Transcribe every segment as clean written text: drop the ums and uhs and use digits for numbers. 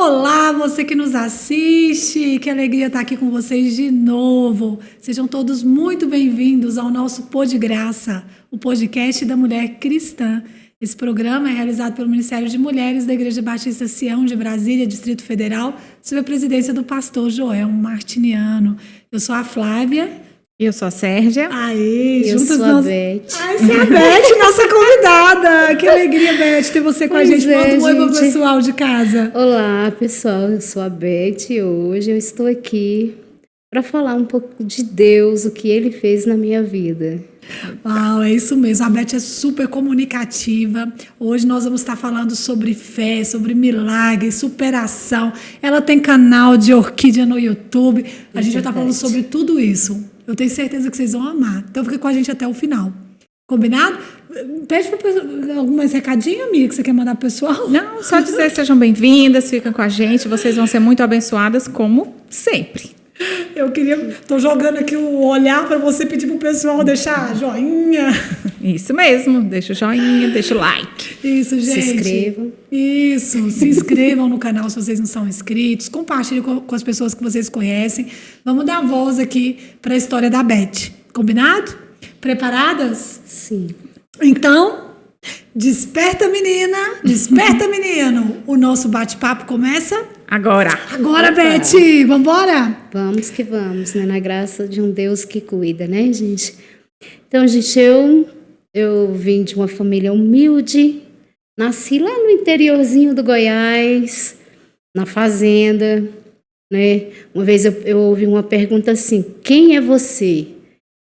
Olá, você que nos assiste, que alegria estar aqui com vocês de novo. Sejam todos muito bem-vindos ao nosso Pô de Graça, o podcast da Mulher Cristã. Esse programa é realizado pelo Ministério de Mulheres da Igreja Batista Sião de Brasília, Distrito Federal, sob a presidência do pastor Joel Martiniano. Eu sou a Flávia. Eu sou a Sérgia. Aê, eu sou a Beth. Ai, você é a Beth, nossa convidada. Que alegria, Beth, ter você com a gente. Manda um oi pro pessoal de casa. Olá, pessoal. Eu sou a Beth e hoje eu estou aqui para falar um pouco de Deus, o que Ele fez na minha vida. Uau, é isso mesmo. A Beth é super comunicativa. Hoje nós vamos estar falando sobre fé, sobre milagre, superação. Ela tem canal de orquídea no YouTube. A gente vai estar falando sobre tudo isso. Eu tenho certeza que vocês vão amar. Então fica com a gente até o final. Combinado? Pede para alguns recadinhos, amiga, que você quer mandar pro pessoal? Não, só dizer sejam bem-vindas, fiquem com a gente. Vocês vão ser muito abençoadas, como sempre. Tô jogando aqui o olhar para você pedir pro pessoal deixar joinha. Isso mesmo, deixa o joinha, deixa o like. Isso, gente. Se inscrevam. Isso, se inscrevam no canal se vocês não são inscritos, compartilhem com as pessoas que vocês conhecem. Vamos dar voz aqui para a história da Beth. Combinado? Preparadas? Sim. Então, desperta menina, desperta menino. O nosso bate-papo começa agora. Agora, Beth, vambora? Vamos que vamos, né? Na graça de um Deus que cuida, né, gente? Então, gente, eu vim de uma família humilde, nasci lá no interiorzinho do Goiás, na fazenda, né? Uma vez eu ouvi uma pergunta assim, quem é você?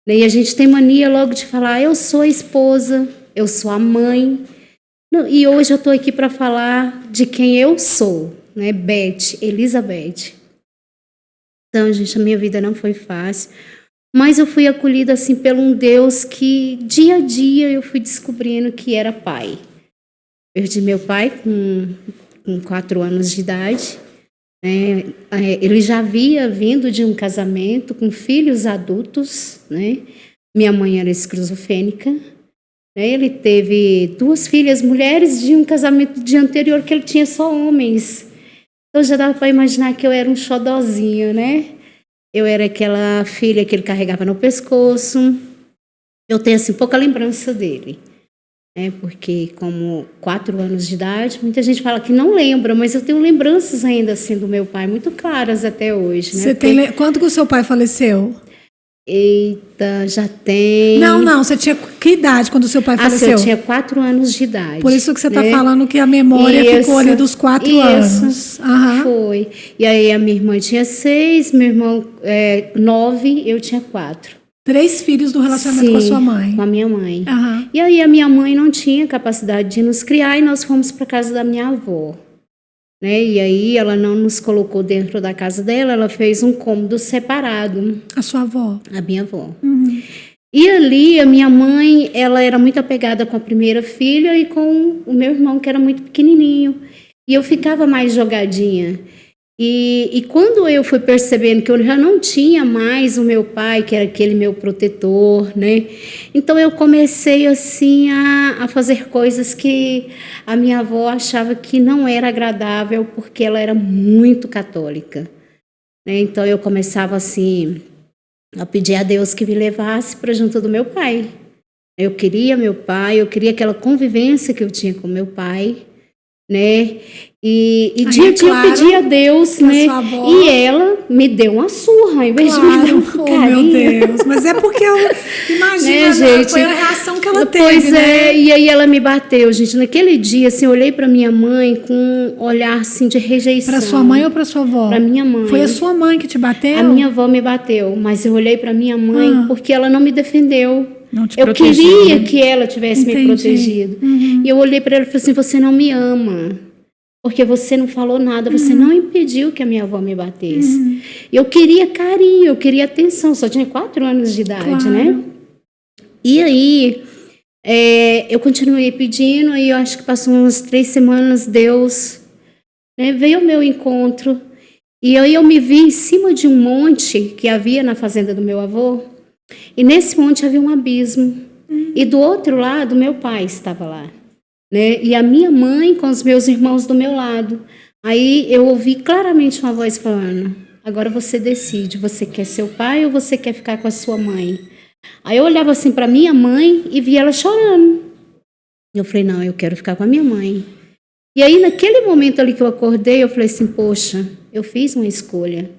E a gente tem mania logo de falar, eu sou a esposa, eu sou a mãe. E hoje eu estou aqui para falar de quem eu sou, né? Beth, Elizabeth. Então, gente, a minha vida não foi fácil, mas eu fui acolhida assim por um Deus que dia a dia eu fui descobrindo que era pai. Perdi meu pai com 4 anos de idade. Né? Ele já havia vindo de um casamento com filhos adultos. Né? Minha mãe era esquizofrênica. Né? Ele teve 2 filhas mulheres de um casamento de anterior que ele tinha só homens. Então já dava para imaginar que eu era um xodozinho, né? Eu era aquela filha que ele carregava no pescoço. Eu tenho assim pouca lembrança dele. Porque como 4 anos de idade, muita gente fala que não lembra, mas eu tenho lembranças ainda assim do meu pai, muito claras até hoje. Né? Quando que o seu pai faleceu? Eita, já tem... Não, você tinha que idade quando o seu pai faleceu? Eu tinha 4 anos de idade. Por isso que você está falando que a memória ficou ali dos 4 anos. Uhum. Foi. E aí a minha irmã tinha 6, meu irmão 9, eu tinha 4. 3 filhos do relacionamento Sim, com a sua mãe. Com a minha mãe. Uhum. E aí a minha mãe não tinha capacidade de nos criar e nós fomos para a casa da minha avó. Né? E aí ela não nos colocou dentro da casa dela, ela fez um cômodo separado. A sua avó? A minha avó. Uhum. E ali a minha mãe, ela era muito apegada com a primeira filha e com o meu irmão, que era muito pequenininho. E eu ficava mais jogadinha. E quando eu fui percebendo que eu já não tinha mais o meu pai, que era aquele meu protetor, né? Então eu comecei assim a fazer coisas que a minha avó achava que não era agradável, porque ela era muito católica. Né? Então eu começava assim a pedir a Deus que me levasse para junto do meu pai. Eu queria meu pai, eu queria aquela convivência que eu tinha com meu pai, né? E dia a dia eu pedi a Deus, né? E ela me deu uma surra, em vez de me dar um carinho. Meu Deus, mas é porque eu imagino, né, gente? Foi a reação que ela teve, pois né? E aí ela me bateu, gente. Naquele dia, assim, eu olhei para minha mãe com um olhar, assim, de rejeição. Para sua mãe ou para sua avó? Para minha mãe. Foi a sua mãe que te bateu? A minha avó me bateu, mas eu olhei para minha mãe porque ela não me defendeu. Eu queria que ela tivesse me protegido. Uhum. E eu olhei para ela e falei assim, você não me ama. Porque você não falou nada, você não impediu que a minha avó me batesse. Eu queria carinho, eu queria atenção, só tinha 4 anos de idade, né? E aí, eu continuei pedindo, e eu acho que passou umas 3 semanas, Deus veio ao meu encontro, e aí eu me vi em cima de um monte que havia na fazenda do meu avô, e nesse monte havia um abismo, e do outro lado, meu pai estava lá. Né? E a minha mãe com os meus irmãos do meu lado. Aí eu ouvi claramente uma voz falando: agora você decide, você quer seu pai ou você quer ficar com a sua mãe? Aí eu olhava assim para minha mãe e via ela chorando. Eu falei: não, eu quero ficar com a minha mãe. E aí naquele momento ali que eu acordei, eu falei assim: poxa, eu fiz uma escolha.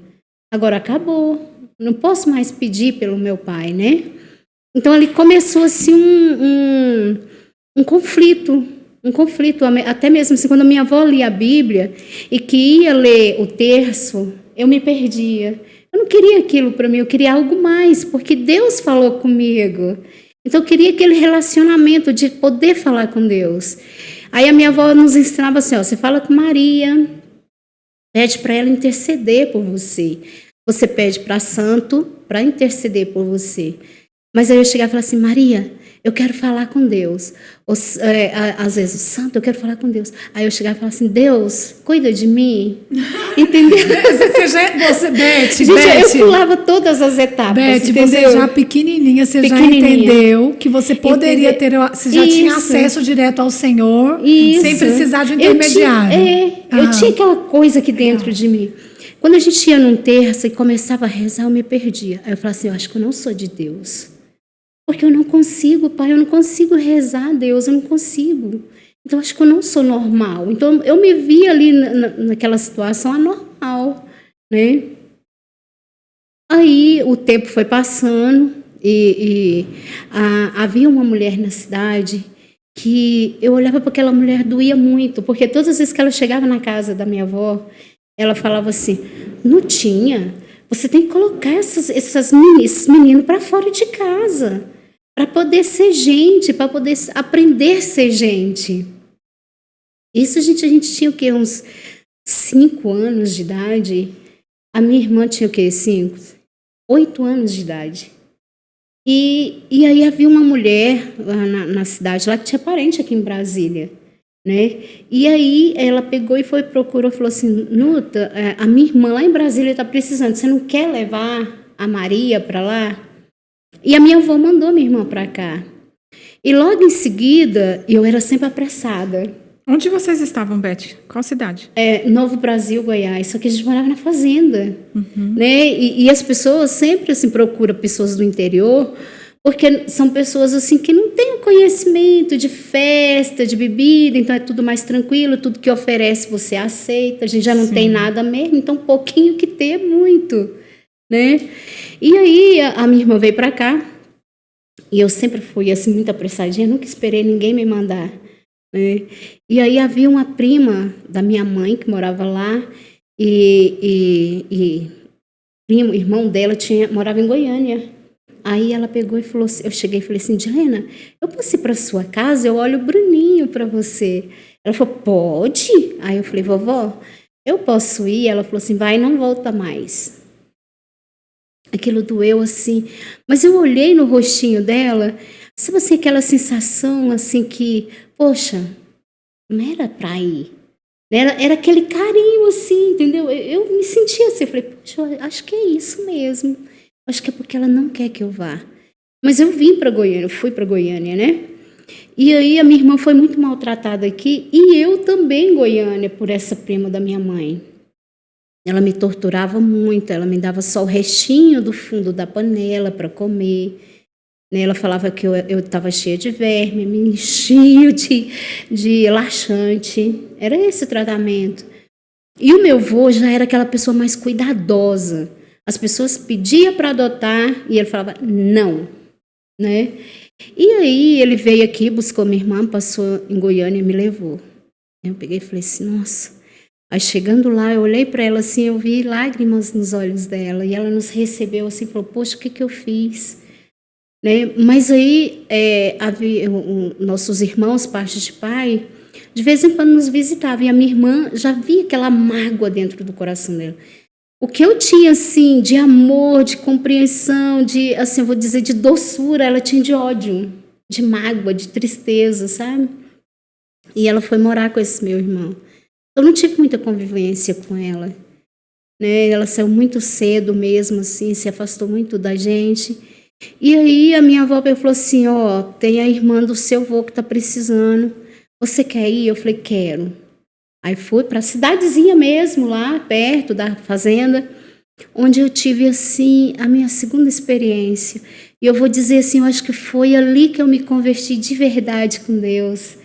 Agora acabou. Não posso mais pedir pelo meu pai, né? Então ali começou assim um conflito. Um conflito, até mesmo assim, quando a minha avó lia a Bíblia e que ia ler o terço, eu me perdia. Eu não queria aquilo para mim, eu queria algo mais, porque Deus falou comigo. Então eu queria aquele relacionamento de poder falar com Deus. Aí a minha avó nos ensinava assim, ó, você fala com Maria, pede para ela interceder por você. Você pede para santo para interceder por você. Mas aí eu chegava e falava assim: Maria, eu quero falar com Deus. Às vezes, santo, eu quero falar com Deus. Aí eu chegava e falava assim: Deus, cuida de mim. Entendeu? Beth, Gente, eu pulava todas as etapas. Beth, entendeu? você já pequenininha, você já entendeu que você poderia ter, você já tinha acesso direto ao Senhor, sem precisar de um intermediário. Eu tinha aquela coisa aqui dentro de mim. Quando a gente ia num terço e começava a rezar, eu me perdia. Aí eu falava assim: eu acho que eu não sou de Deus. Porque eu não consigo, pai, eu não consigo rezar a Deus, eu não consigo. Então, acho que eu não sou normal. Então, eu me via ali naquela situação anormal, né? Aí, o tempo foi passando e havia uma mulher na cidade que eu olhava para aquela mulher, doía muito, porque todas as vezes que ela chegava na casa da minha avó, ela falava assim: não tinha, você tem que colocar esses meninos para fora de casa, para poder ser gente, para poder aprender a ser gente. Isso a gente tinha o quê? Uns 5 anos de idade. A minha irmã tinha o quê? 8 anos de idade. E aí havia uma mulher lá na cidade, lá que tinha parente aqui em Brasília, né? E aí ela pegou e procurou, falou assim: Nuta, a minha irmã lá em Brasília está precisando, você não quer levar a Maria para lá? E a minha avó mandou minha irmã para cá. E logo em seguida, eu era sempre apressada. Onde vocês estavam, Beth? Qual cidade? Novo Brasil, Goiás. Só que a gente morava na fazenda. Né? E as pessoas sempre assim, procuram pessoas do interior, porque são pessoas assim, que não têm conhecimento de festa, de bebida, então é tudo mais tranquilo, tudo que oferece você aceita. A gente já não tem nada mesmo, então pouquinho que tem é muito. Né? E aí a minha irmã veio para cá, e eu sempre fui assim, muito apressadinha, nunca esperei ninguém me mandar. Né? E aí havia uma prima da minha mãe que morava lá, e irmão dela morava em Goiânia. Aí ela pegou e falou assim, eu cheguei e falei assim: Dilena, eu posso ir para sua casa? Eu olho o Bruninho para você. Ela falou: pode? Aí eu falei: vovó, eu posso ir? Ela falou assim: vai, não volta mais. Aquilo doeu assim, mas eu olhei no rostinho dela, sabe assim, aquela sensação assim que, poxa, não era para ir. Era aquele carinho assim, entendeu? Eu me sentia assim, eu falei: poxa, acho que é isso mesmo. Acho que é porque ela não quer que eu vá. Mas eu vim para Goiânia, eu fui para Goiânia, né? E aí a minha irmã foi muito maltratada aqui, e eu também em Goiânia, por essa prima da minha mãe. Ela me torturava muito, ela me dava só o restinho do fundo da panela para comer. Ela falava que eu estava cheia de verme, me enchia de laxante. Era esse tratamento. E o meu avô já era aquela pessoa mais cuidadosa. As pessoas pediam para adotar e ele falava não. Né? E aí ele veio aqui, buscou minha irmã, passou em Goiânia e me levou. Eu peguei e falei assim: nossa. Aí chegando lá, eu olhei para ela assim, eu vi lágrimas nos olhos dela, e ela nos recebeu assim, falou: poxa, o que eu fiz? Né? Mas aí havia nossos irmãos, parte de pai, de vez em quando nos visitavam, e a minha irmã já via aquela mágoa dentro do coração dela. O que eu tinha assim de amor, de compreensão, de, assim, eu vou dizer, de doçura, ela tinha de ódio, de mágoa, de tristeza, sabe? E ela foi morar com esse meu irmão. Eu não tive muita convivência com ela, né? Ela saiu muito cedo mesmo, assim, se afastou muito da gente. E aí a minha avó falou assim: ó, tem a irmã do seu avô que está precisando. Você quer ir? Eu falei: quero. Aí fui para a cidadezinha mesmo, lá perto da fazenda, onde eu tive, assim, a minha segunda experiência. E eu vou dizer assim, eu acho que foi ali que eu me converti de verdade com Deus.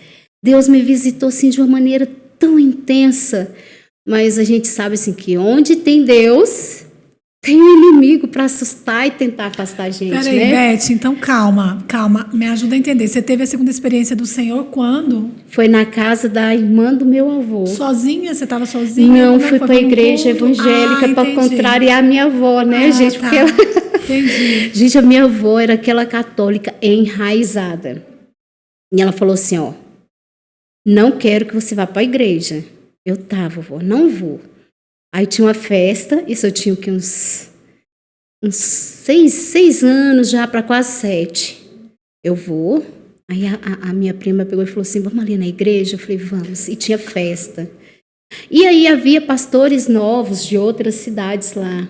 Deus me visitou, assim, de uma maneira tão intensa. Mas a gente sabe, assim, que onde tem Deus, tem um inimigo para assustar e tentar afastar a gente, Peraí, né? Beth, então calma, me ajuda a entender. Você teve a segunda experiência do Senhor quando? Foi na casa da irmã do meu avô. Sozinha? Você estava sozinha? Não, Como é que fui foi? para a Foi num igreja culto? evangélica para Entendi. contrariar a minha avó, né, gente? Tá. Porque ela... Entendi. Gente, a minha avó era aquela católica enraizada. E ela falou assim, ó, não quero que você vá para a igreja. Eu tava, vó, não vou. Aí tinha uma festa, isso eu tinha o quê? Uns 6 anos já, para quase 7. Eu vou. Aí a minha prima pegou e falou assim, vamos ali na igreja? Eu falei, vamos. E tinha festa. E aí havia pastores novos de outras cidades lá.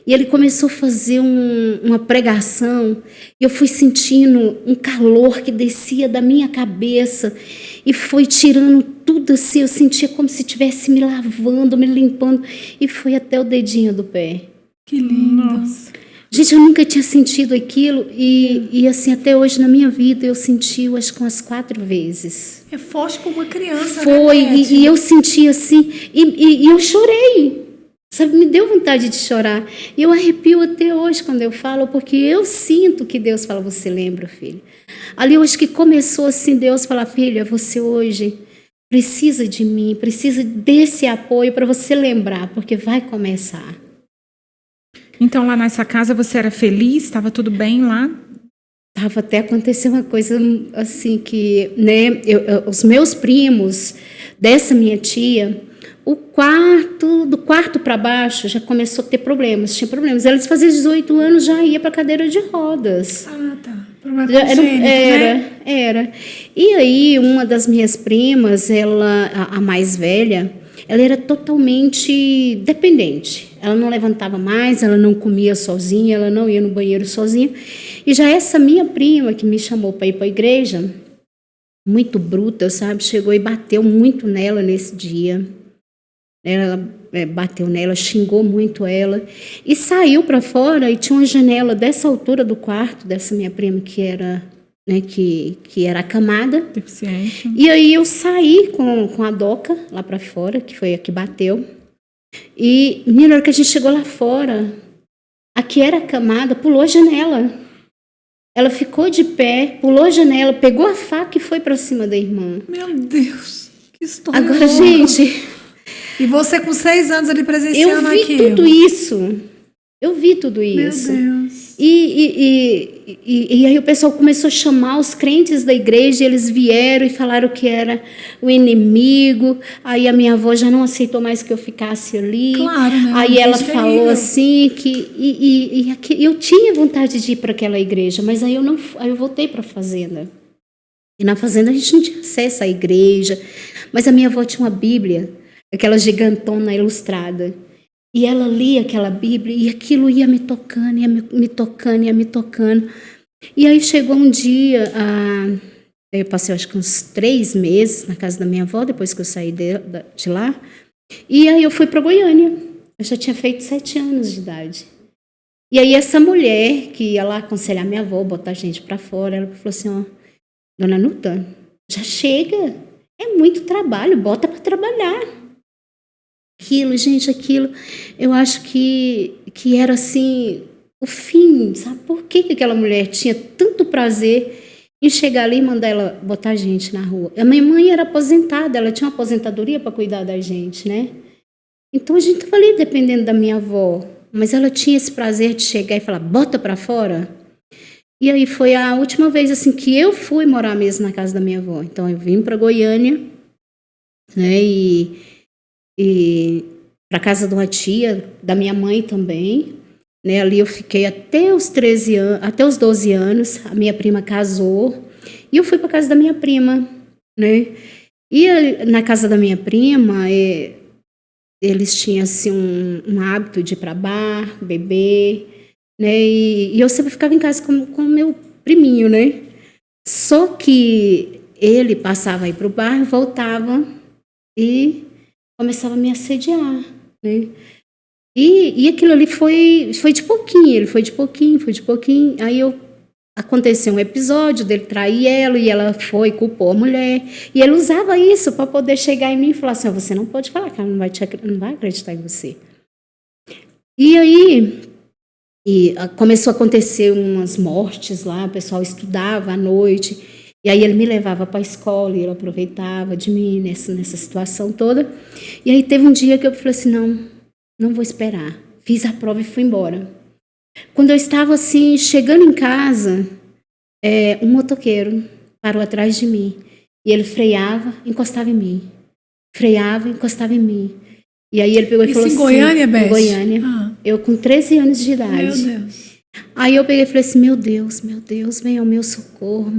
E ele começou a fazer uma pregação. E eu fui sentindo um calor que descia da minha cabeça e foi tirando tudo assim. Eu sentia como se estivesse me lavando, me limpando. E foi até o dedinho do pé. Que lindo. Nossa. Gente, eu nunca tinha sentido aquilo. E assim, até hoje na minha vida eu senti, eu acho que umas 4 vezes. É forte como uma criança, Foi, né, Beth? e eu senti assim, e eu chorei. Sabe, me deu vontade de chorar. E eu arrepio até hoje quando eu falo, porque eu sinto que Deus fala, você lembra, filho? Ali eu acho que começou assim, Deus falar, filha, você hoje precisa de mim, precisa desse apoio para você lembrar, porque vai começar. Então, lá nessa casa, você era feliz? Estava tudo bem lá? Tava até acontecer uma coisa assim que, né, os meus primos dessa minha tia, do quarto para baixo já começou a ter problemas, tinha problemas. Eles faziam 18 anos, já ia para cadeira de rodas. Ah, tá. Problema Já congênito, né? era. E aí, uma das minhas primas, ela, a mais velha, ela era totalmente dependente. Ela não levantava mais, ela não comia sozinha, ela não ia no banheiro sozinha. E já essa minha prima, que me chamou para ir para a igreja, muito bruta, sabe? Chegou e bateu muito nela nesse dia. Ela bateu nela, xingou muito ela. E saiu para fora e tinha uma janela dessa altura do quarto, dessa minha prima, que era, né, que era acamada. Deficiente. E aí eu saí com a Doca lá para fora, que foi a que bateu. E na hora que a gente chegou lá fora, a que era acamada pulou a janela. Ela ficou de pé, pulou a janela, pegou a faca e foi para cima da irmã. Meu Deus, que história. Agora, louca. gente, E você com 6 anos ali presenciando eu vi aquilo. tudo isso. Eu vi tudo isso. Meu Deus. E aí o pessoal começou a chamar os crentes da igreja, e eles vieram e falaram que era o inimigo. Aí a minha avó já não aceitou mais que eu ficasse ali. Claro, né? Aí ela Isso é falou terrível. assim que eu tinha vontade de ir para aquela igreja, mas aí eu voltei para a fazenda. E na fazenda a gente não tinha acesso à igreja, mas a minha avó tinha uma Bíblia, aquela gigantona ilustrada. E ela lia aquela Bíblia e aquilo ia me tocando, ia me tocando, ia me tocando. E aí chegou um dia, eu passei acho que uns 3 meses na casa da minha avó, depois que eu saí de lá. E aí eu fui para Goiânia. Eu já tinha feito 7 anos de idade. E aí essa mulher que ia lá aconselhar minha avó, botar a gente para fora, ela falou assim, ó, Dona Nuta, já chega, é muito trabalho, bota para trabalhar. Aquilo, eu acho que era assim, o fim, sabe? Por que aquela mulher tinha tanto prazer em chegar ali e mandar ela botar a gente na rua? A minha mãe era aposentada, ela tinha uma aposentadoria para cuidar da gente, né? Então a gente estava ali dependendo da minha avó, mas ela tinha esse prazer de chegar e falar, bota para fora. E aí foi a última vez assim que eu fui morar mesmo na casa da minha avó. Então eu vim para Goiânia, né? E para casa de uma tia, da minha mãe também, né? Ali eu fiquei até os 13 anos, até os 12 anos, a minha prima casou, e eu fui para casa da minha prima, né? E na casa da minha prima, eles tinham assim um hábito de ir para bar, beber, né? E eu sempre ficava em casa com o meu priminho, né? Só que ele passava aí para o bar, voltava e começava a me assediar, né? E aquilo ali foi de pouquinho, ele foi de pouquinho. Aí aconteceu um episódio dele trair ela e ela foi, culpou a mulher. E ele usava isso para poder chegar em mim e falar assim, você não pode falar que ela não vai acreditar em você. E aí começou a acontecer umas mortes lá, o pessoal estudava à noite. E aí ele me levava para a escola e ele aproveitava de mim nessa situação toda. E aí teve um dia que eu falei assim, não vou esperar. Fiz a prova e fui embora. Quando eu estava assim, chegando em casa, um motoqueiro parou atrás de mim. E ele freava, encostava em mim. Freava, encostava em mim. E aí ele pegou e falou assim... Isso em Goiânia, Beth? Em Goiânia. Eu com 13 anos de idade. Meu Deus. Aí eu peguei e falei assim, meu Deus, vem ao meu socorro.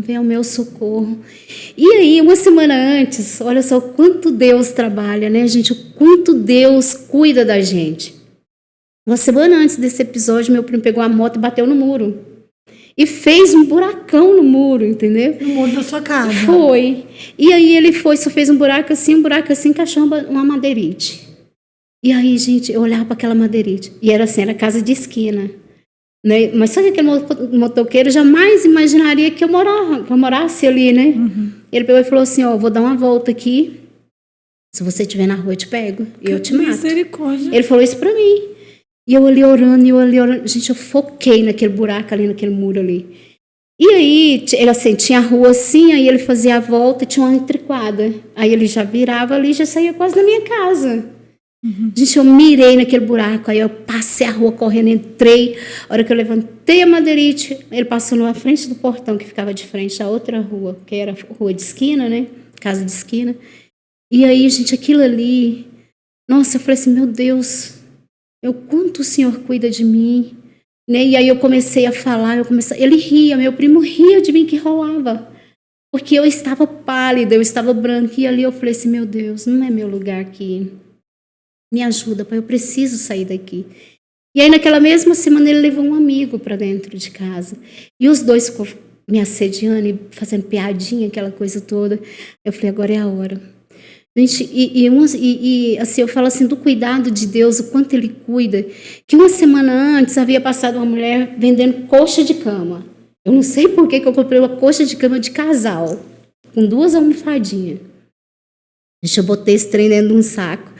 E aí, uma semana antes, olha só o quanto Deus trabalha, né, gente? O quanto Deus cuida da gente. Uma semana antes desse episódio, meu primo pegou a moto e bateu no muro. E fez um buracão no muro, entendeu? No muro da sua casa. Foi. E aí ele só fez um buraco assim, encaixou uma madeirite. E aí, gente, eu olhava para aquela madeirite. E era assim, era casa de esquina. Né? Mas só que aquele motoqueiro jamais imaginaria que eu morasse ali, né? Ele pegou e falou assim, vou dar uma volta aqui, se você estiver na rua eu te pego e eu te mato. Misericórdia. Ele falou isso pra mim. E eu ali orando, gente, eu foquei naquele buraco ali, naquele muro ali. E aí, ele assim, tinha a rua assim, aí ele fazia a volta, tinha uma entrequadra. Aí ele já virava ali, já saía quase da minha casa. Gente, eu mirei naquele buraco, aí eu passei a rua correndo, entrei. A hora que eu levantei a madeirite, ele passou na frente do portão, que ficava de frente à outra rua, que era rua de esquina, né? Casa de esquina. E aí, gente, aquilo ali... Nossa, eu falei assim, meu Deus, quanto o Senhor cuida de mim. Né? E aí eu comecei a falar, ele ria, meu primo ria de mim que rolava. Porque eu estava pálida, eu estava branca. E ali eu falei assim, meu Deus, não é meu lugar aqui. Me ajuda, pai, eu preciso sair daqui. E aí, naquela mesma semana, ele levou um amigo para dentro de casa. E os dois ficou me assediando e fazendo piadinha, aquela coisa toda. Eu falei, agora é a hora. Gente, assim, eu falo assim, do cuidado de Deus, o quanto Ele cuida. Que uma semana antes, havia passado uma mulher vendendo coxa de cama. Eu não sei por que eu comprei uma coxa de cama de casal, com 2 almofadinhas. Gente, eu botei esse trem dentro de um saco.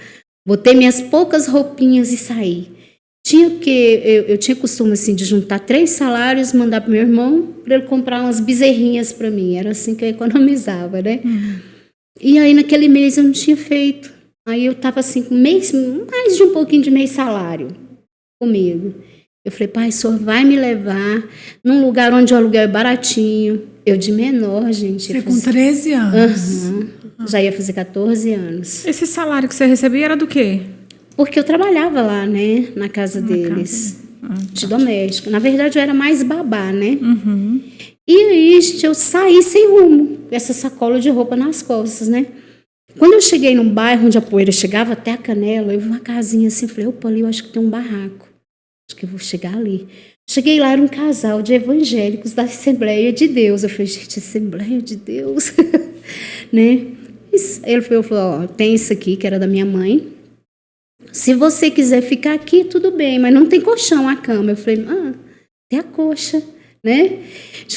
Botei minhas poucas roupinhas e saí. Eu tinha costume assim, de juntar 3 salários, mandar para meu irmão, para ele comprar umas bezerrinhas para mim. Era assim que eu economizava, né? E aí, naquele mês, eu não tinha feito. Aí eu estava assim, com mais de um pouquinho de mês salário comigo. Eu falei, pai, o senhor vai me levar num lugar onde o aluguel é baratinho. Eu de menor, gente. Você com 13 anos. Já ia fazer 14 anos. Esse salário que você recebia era do quê? Porque eu trabalhava lá, né? Na casa deles. De doméstica. Na verdade, eu era mais babá, né? E aí, gente, eu saí sem rumo. Com essa sacola de roupa nas costas, né? Quando eu cheguei num bairro onde a poeira chegava até a canela, eu vi uma casinha assim. Falei, opa, ali eu acho que tem um barraco. Acho que eu vou chegar ali. Cheguei lá, era um casal de evangélicos da Assembleia de Deus. Eu falei, gente, Assembleia de Deus? Né? Ele falou, tem isso aqui, que era da minha mãe. Se você quiser ficar aqui, tudo bem, mas não tem colchão a cama. Eu falei, tem a coxa, né?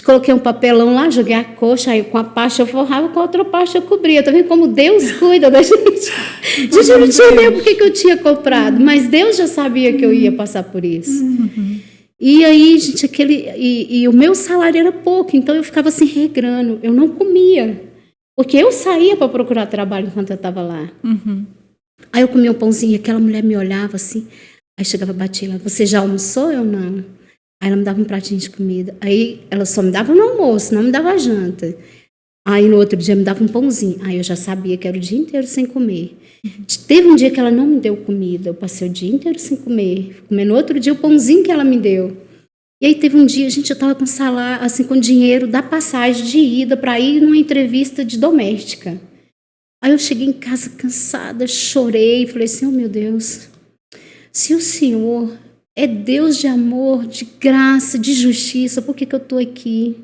Coloquei um papelão lá, joguei a coxa, aí com a parte eu forrava, com a outra parte eu cobria. Tá vendo como Deus cuida da gente? Gente, eu não tinha ideia por que eu tinha comprado, mas Deus já sabia que eu ia passar por isso. E aí, gente, e o meu salário era pouco, então eu ficava assim regrando, eu não comia. Porque eu saía para procurar trabalho enquanto eu estava lá. Aí eu comia um pãozinho e aquela mulher me olhava assim. Aí chegava, batia lá, você já almoçou? Eu não. Aí ela me dava um pratinho de comida. Aí ela só me dava no almoço, não me dava janta. Aí no outro dia me dava um pãozinho. Aí eu já sabia que era o dia inteiro sem comer. Teve um dia que ela não me deu comida. Eu passei o dia inteiro sem comer. Comer no outro dia o pãozinho que ela me deu. E aí teve um dia, gente, eu estava com salário, assim, com dinheiro da passagem de ida para ir numa entrevista de doméstica. Aí eu cheguei em casa cansada, chorei, falei assim, meu Deus, se o Senhor é Deus de amor, de graça, de justiça, por que eu estou aqui?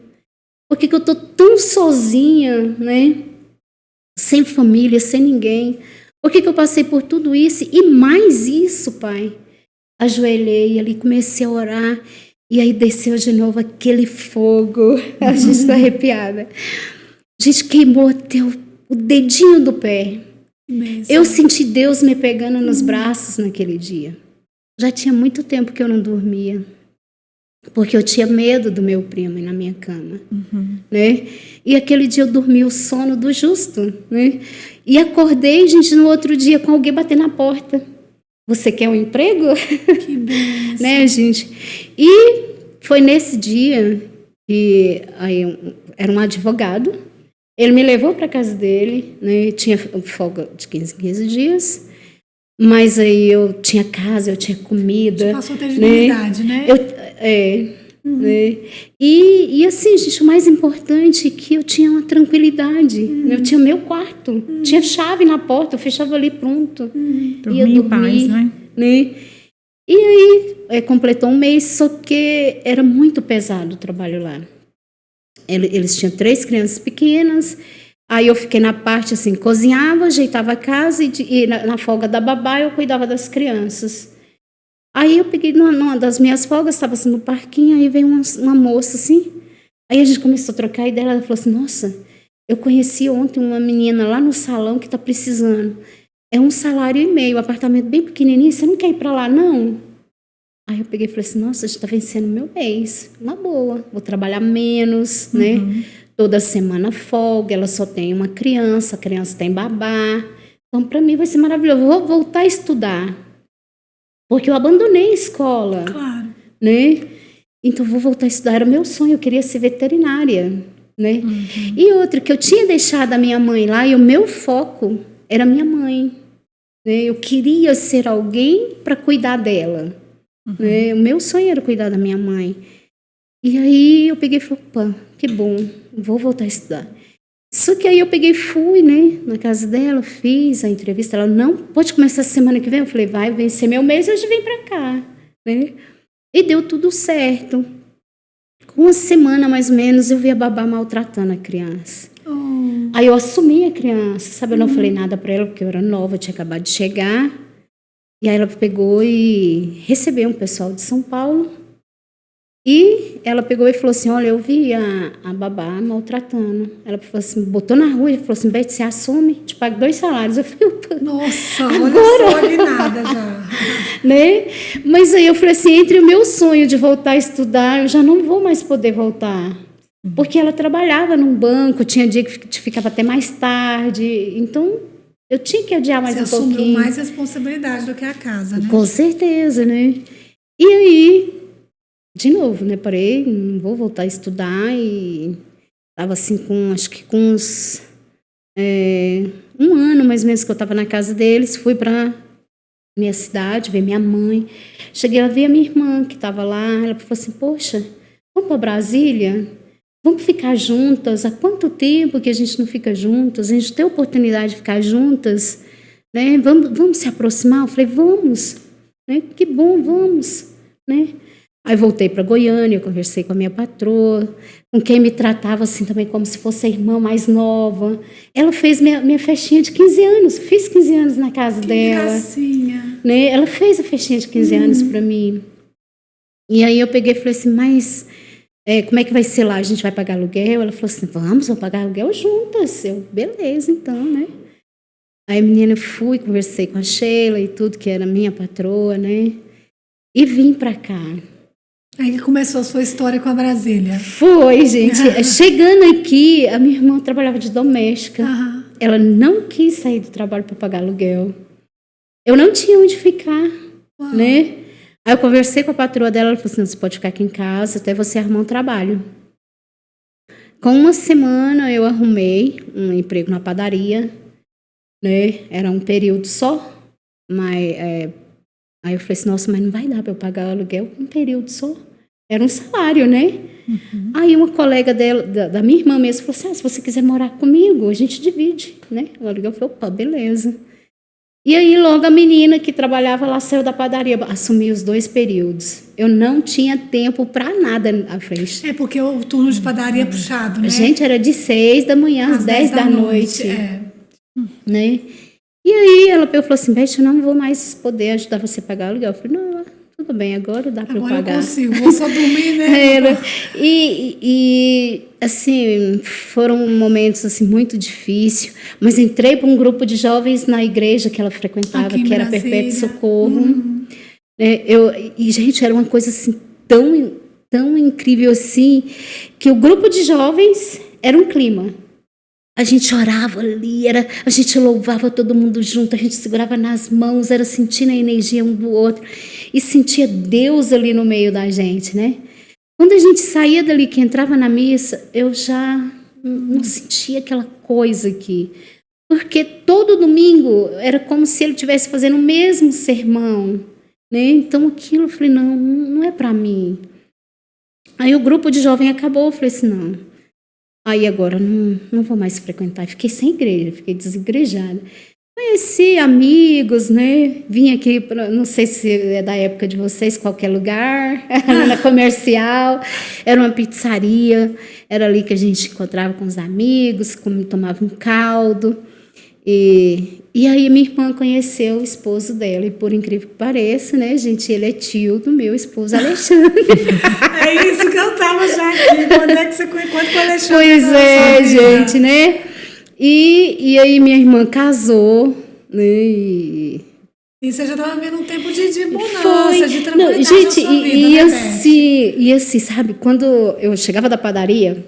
Por que eu estou tão sozinha, né? Sem família, sem ninguém? Por que eu passei por tudo isso? E mais isso, Pai. Ajoelhei ali, comecei a orar. E aí desceu de novo aquele fogo. A gente está arrepiada. A gente queimou até o dedinho do pé. Mesmo. Eu senti Deus me pegando nos braços naquele dia. Já tinha muito tempo que eu não dormia. Porque eu tinha medo do meu primo na minha cama. Né? E aquele dia eu dormi o sono do justo. Né? E acordei, gente, no outro dia com alguém batendo na porta. Você quer um emprego? Que bênção. Né, gente? E foi nesse dia que aí, era um advogado. Ele me levou para casa dele, né? Tinha folga de 15 em 15 dias. Mas aí eu tinha casa, eu tinha comida. Você passou a ter dignidade, né? Né? E assim, gente, o mais importante é que eu tinha uma tranquilidade. Eu tinha meu quarto, tinha chave na porta, eu fechava ali, pronto. Ia Dormir em paz, né? E aí, completou um mês, só que era muito pesado o trabalho lá. Eles tinham 3 crianças pequenas. Aí eu fiquei na parte assim, cozinhava, ajeitava a casa e na folga da babá eu cuidava das crianças. Aí eu peguei numa das minhas folgas, estava assim no parquinho, aí veio uma moça assim. Aí a gente começou a trocar ideia, ela falou assim, nossa, eu conheci ontem uma menina lá no salão que está precisando. É 1,5 salário, apartamento bem pequenininho, você não quer ir para lá, não? Aí eu peguei e falei assim, nossa, a gente está vencendo meu mês, na boa, vou trabalhar menos, né? Toda semana folga, ela só tem uma criança, a criança tem babá. Então, para mim vai ser maravilhoso. Eu vou voltar a estudar, porque eu abandonei a escola. Claro. Né? Então, vou voltar a estudar. Era o meu sonho, eu queria ser veterinária. Né? E outra, que eu tinha deixado a minha mãe lá e o meu foco era a minha mãe. Né? Eu queria ser alguém para cuidar dela. Né? O meu sonho era cuidar da minha mãe. E aí eu peguei e falei, opa, que bom, vou voltar a estudar. Só que aí eu peguei e fui, né, na casa dela, fiz a entrevista. Ela, não, pode começar semana que vem? Eu falei, vai vencer meu mês, hoje vem pra cá. Né? E deu tudo certo. Com 1 semana, mais ou menos, eu vi a babá maltratando a criança. Aí eu assumi a criança, sabe? Eu não falei nada pra ela, porque eu era nova, eu tinha acabado de chegar. E aí ela pegou e recebeu um pessoal de São Paulo. E ela pegou e falou assim, olha, eu vi a babá maltratando. Ela falou assim, botou na rua e falou assim, Beth, você assume, te pago 2 salários. Eu falei, opa, Nossa, agora? olha só, de nada já. Né? Mas aí eu falei assim, entre o meu sonho de voltar a estudar, eu já não vou mais poder voltar. Porque ela trabalhava num banco, tinha dia que ficava até mais tarde. Então, eu tinha que adiar mais Você um pouquinho. assumiu mais responsabilidade do que a casa, né? Com certeza, né? E aí, de novo, né? Parei, não vou voltar a estudar e estava assim acho que com uns 1 ano mais ou menos que eu estava na casa deles, fui para minha cidade, ver minha mãe. Cheguei a ver a minha irmã que estava lá, ela falou assim, poxa, vamos para Brasília? Vamos ficar juntas? Há quanto tempo que a gente não fica juntas? A gente tem a oportunidade de ficar juntas, né? Vamos se aproximar? Eu falei, vamos, né? Que bom, vamos, né? Aí voltei para Goiânia, eu conversei com a minha patroa, com quem me tratava assim também como se fosse a irmã mais nova. Ela fez minha festinha de 15 anos, fiz 15 anos na casa dela. Gracinha. Né? Ela fez a festinha de 15 anos para mim. E aí eu peguei e falei assim, mas como é que vai ser lá? A gente vai pagar aluguel? Ela falou assim, vamos pagar aluguel juntas. Eu, beleza, então, né? Aí a menina, fui, conversei com a Sheila e tudo, que era minha patroa, né? E vim para cá. Aí que começou a sua história com a Brasília. Foi, gente. Chegando aqui, a minha irmã trabalhava de doméstica. Ela não quis sair do trabalho para pagar aluguel. Eu não tinha onde ficar, né? Aí eu conversei com a patroa dela, ela falou assim, você pode ficar aqui em casa até você arrumar um trabalho. Com 1 semana eu arrumei um emprego na padaria, né? Era um período só, mas aí eu falei assim, nossa, mas não vai dar para eu pagar o aluguel com um período só. Era um salário, né? Aí uma colega da minha irmã mesmo falou assim, se você quiser morar comigo, a gente divide, né? O aluguel, eu falei, opa, beleza. E aí logo a menina que trabalhava lá saiu da padaria, assumi os 2 períodos. Eu não tinha tempo para nada à frente. É porque o turno de padaria é puxado, né? Gente, era de 6 da manhã às 10 da noite. É. Né? E aí ela falou assim, Beth, eu não vou mais poder ajudar você a pagar o aluguel. Eu falei, não, tudo bem, agora dá para eu pagar. Agora eu consigo, vou só dormir, né? E assim, foram momentos assim, muito difíceis, mas entrei para um grupo de jovens na igreja que ela frequentava, que era Perpétuo Socorro. E, gente, era uma coisa assim, tão incrível assim, que o grupo de jovens era um clima. A gente orava ali, a gente louvava todo mundo junto, a gente segurava nas mãos, era sentindo a energia um do outro e sentia Deus ali no meio da gente, né? Quando a gente saía dali, que entrava na missa, eu já não sentia aquela coisa aqui. Porque todo domingo era como se ele estivesse fazendo o mesmo sermão, né? Então aquilo, eu falei, não é para mim. Aí o grupo de jovem acabou, eu falei assim, não. Aí agora não vou mais frequentar. Fiquei sem igreja, fiquei desigrejada. Conheci amigos, né? Vim aqui, não sei se é da época de vocês, qualquer lugar, na Comercial, era uma pizzaria, era ali que a gente encontrava com os amigos, tomava um caldo. E aí minha irmã conheceu o esposo dela, e por incrível que pareça, né, gente, ele é tio do meu esposo Alexandre. É isso que eu tava já aqui. Quando é que você conheceu o Alexandre? Pois é, gente, né? E aí minha irmã casou, né? E você já estava vendo um tempo de bonança, de tranquilidade. Não, gente, na sua vida, e assim, sabe, quando eu chegava da padaria,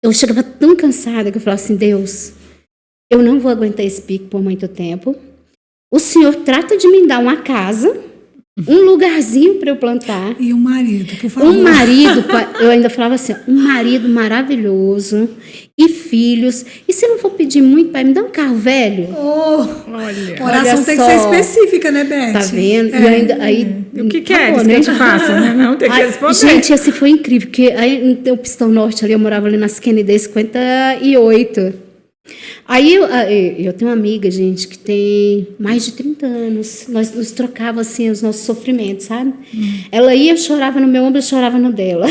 eu chegava tão cansada que eu falava assim, Deus, eu não vou aguentar esse pico por muito tempo. O Senhor trata de me dar uma casa, um lugarzinho para eu plantar. E um marido, por favor. Um marido, eu ainda falava assim, um marido maravilhoso e filhos. E se eu não for pedir muito, pai, me dá um carro velho? Olha, a oração tem que ser específica, né, Beth? Tá vendo? E ainda, aí, o que queres que eu te faça, né? Não tem que responder. Gente, assim foi incrível, porque aí no Pistão Norte ali, eu morava ali nas Kennedy 58. Aí eu tenho uma amiga, gente, que tem mais de 30 anos. Nós nos trocávamos assim os nossos sofrimentos, sabe? Ela ia, chorava no meu ombro, eu chorava no dela.